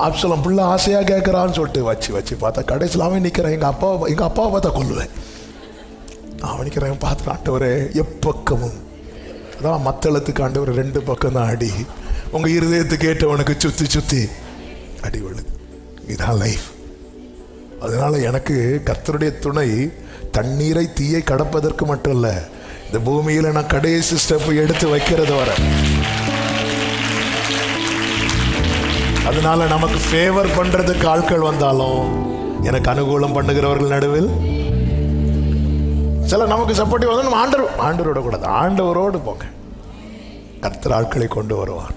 அப்சலோம். பிள்ளை ஆசையாக கேட்குறான்னு சொல்லிட்டு வச்சு பார்த்தா கடைசியில் அவன் நிற்கிறான். எங்கள் அப்பாவை பார்த்தா கொல்லுவேன். அவன் நிற்கிறேன் பார்த்துட்டு, ஆண்டவரே எப்பக்கமும், அதான் மத்தளத்துக்கு ஆண்டவர் 2 பக்கம் தான் அடி, உங்கள் இருதயத்துக்கு கேட்டவனுக்கு சுற்றி அடி விழுது. இதுதான் லைஃப். அதனால எனக்கு கர்த்தருடைய துணை தண்ணீரை தீயை கடப்பதற்கு மட்டும் இல்லை, இந்த பூமியில் நான் கடைசி ஸ்டெப் எடுத்து வைக்கிறது வர. அதனால நமக்கு ஃபேவர் பண்றதுக்கு ஆட்கள் வந்தாலும் எனக்கு அனுகூலம் பண்ணுகிறவர்கள் நடுவில் சில நமக்கு சப்போர்ட்டிவ் வந்து நம்ம ஆண்டவரோட கூடாது, ஆண்டவரோடு போங்க. கர்த்தர் ஆட்களை கொண்டு வருவார்.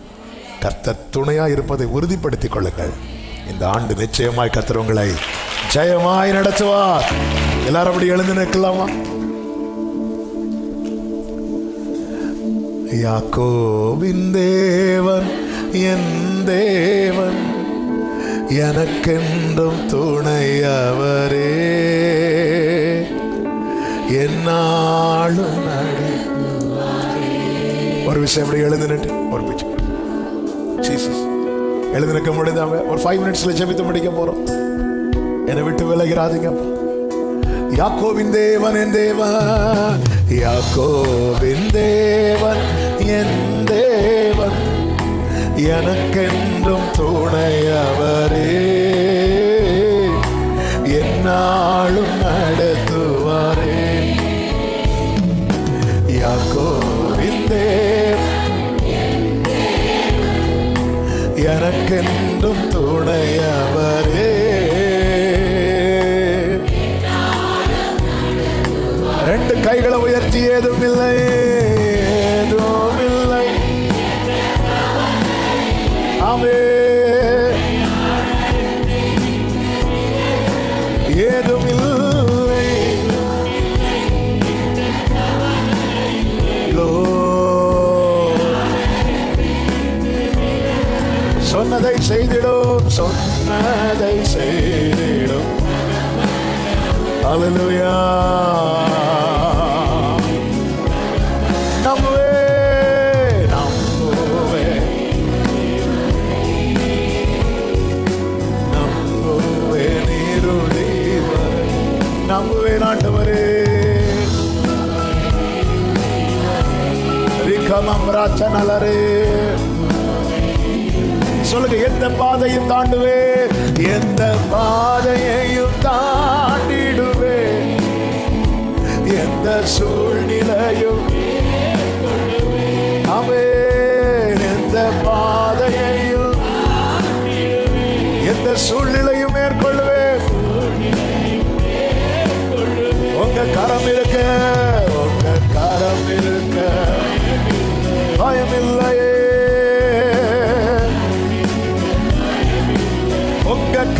கர்த்தர் துணையா இருப்பதை உறுதிப்படுத்திக் கொள்ளுங்கள். இந்த ஆண்டு நிச்சயமாய் கர்த்தர் உங்களை ஜெயமாய் நடத்துவார். எல்லாரும் அப்படி எழுந்து நிற்கலாமா? யாக்கோபின் தேவன் என் தேவன், எனக்கென்றும் துணையவரே, என்னாலும் ஒரு விஷயம் எப்படி எழுந்து நின்று ஒரு பிச்சு எழுந்து நிற்க முடியாம ஒரு 5 மினிட்ஸ்ல ஜெபித்து முடிக்க போறோம். என்னை விட்டு விலகிறாதீங்க. யாக்கோபின் தேவன் என் தேவன், யாக்கோபின் தேவன் என் தேவன், எனக்கென்றும் துணையவரே, என்னாலும் நடத்துவாரே. யாக்கோபின் தேவன் எனக்கென்றும் துணையவரே. 2 கைகளை உயர்த்தி ஏதும் இல்லை, ஏதும் இல்லை, ஆமே, ஏதும் இல்லை, சொன்னதை செய்திடும், சொன்னதை செய்திடும். அல்லேலூயா. நம்புவே நம்புவே நம்புவே நீருளிவர், நம்புவே ஆண்டவரே. ரிகமம் ராச்சனலரே சொல்லுங்க. எந்த பாதையும் தாண்டுவே, எந்த பாதையையும் தாண்டிடுவே, எந்த சூழ்நிலையும் அவன், எந்த பாதையையும் எந்த சூழ்நிலையும் மேற்கொள்ளுவே.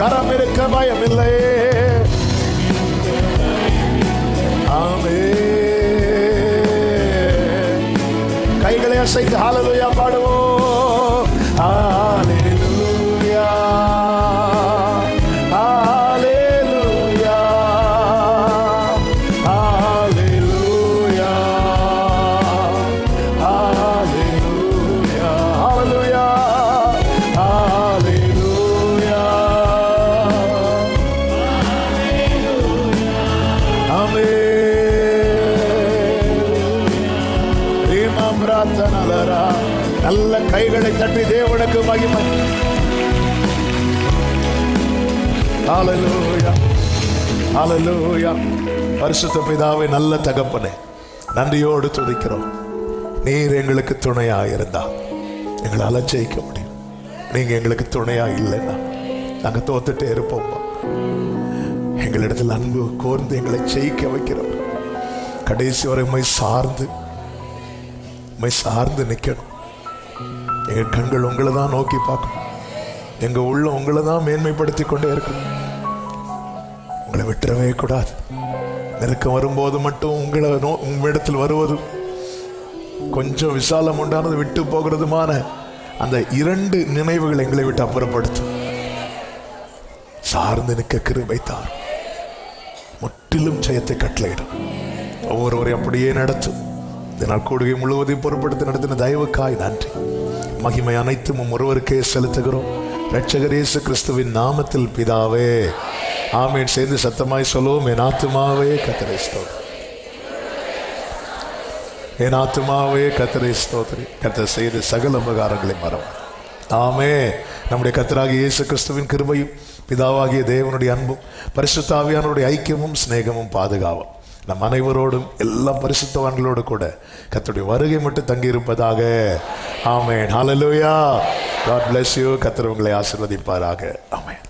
கரம் இருக்க பயமில்லை. ஆமென். கைகளை அசைத்து ஹalleluya பாடுவோம். ஹalleluya ஹalleluya ஹalleluya ஹalleluya ஹalleluya ஹalleluya. ஆமென். நல்ல கைகளை தட்டி தேவனுக்கு மகிமை. ஹalleluya ஹalleluya. பரிசுத்த பிதாவே, நல்ல தகப்பனே, நன்றியோடு துதிக்கிறோம். நீர் எங்களுக்கு துணையா இருந்தா எங்களால ஜெயிக்க முடியும். நீங்க எங்களுக்கு துணையா இல்லைன்னா நாங்க தோத்துட்டே இருப்போம். எங்களிடத்தில் அன்பு கோர்ந்து எங்களை ஜெயிக்க வைக்கிறோம். கடைசி வரை உம்மை சார்ந்து நிற்கணும். எங்கள் கண்கள் உங்களை தான் நோக்கி பார்க்கணும். எங்க உள்ள உங்களை தான் மேன்மைப்படுத்தி கொண்டே இருக்கணும். உங்களை விட்டுறவே கூடாது. நெருக்கம் வரும்போது மட்டும் உங்களிடத்தில் வருவதும் கொஞ்சம் விசாலம் உண்டானது விட்டு போகிறதுமான அந்த 2 நினைவுகள் எங்களை விட்டு அப்புறப்படுத்தும். சார்ந்து நிற்க கிருபை தார். முற்றிலும் ஜெயத்தை கட்டளையிடும். ஒவ்வொருவரையும் அப்படியே நடத்தும். இதனால் கூடுகை முழுவதையும் பொறுப்படுத்தி நடத்தின தயவுக்காய் நன்றி. மகிமை அனைத்தும் ஒருவருக்கே செலுத்துகிறோம். இரட்சகர் இயேசு கிறிஸ்துவின் நாமத்தில் பிதாவே, ஆமென். சேர்ந்து சத்தமாய் சொல்லுவோம். என் ஆத்துமாவே கர்த்தரை ஸ்தோத்திரி, என் ஆத்துமாவே கர்த்தரை ஸ்தோத்திரி, கர்த்தர் செய்த சகல உபகாரங்களை மறவாதே. ஆமென். நம்முடைய கர்த்தராகிய இயேசு கிறிஸ்துவின் கிருபையும் பிதாவாகிய தேவனுடைய அன்பும் பரிசுத்த ஆவியானவருடைய ஐக்கியமும் சிநேகமும் பாதுகாவும் நம் அனைவரோடும் எல்லா பரிசுத்தவான்களோடு கூட கர்த்தருடைய வருகை மட்டும் தங்கி இருப்பதாக. ஆமென். ஹalleluya. God bless you. கர்த்தர் உங்களை ஆசீர்வதிப்பாராக. ஆமென்.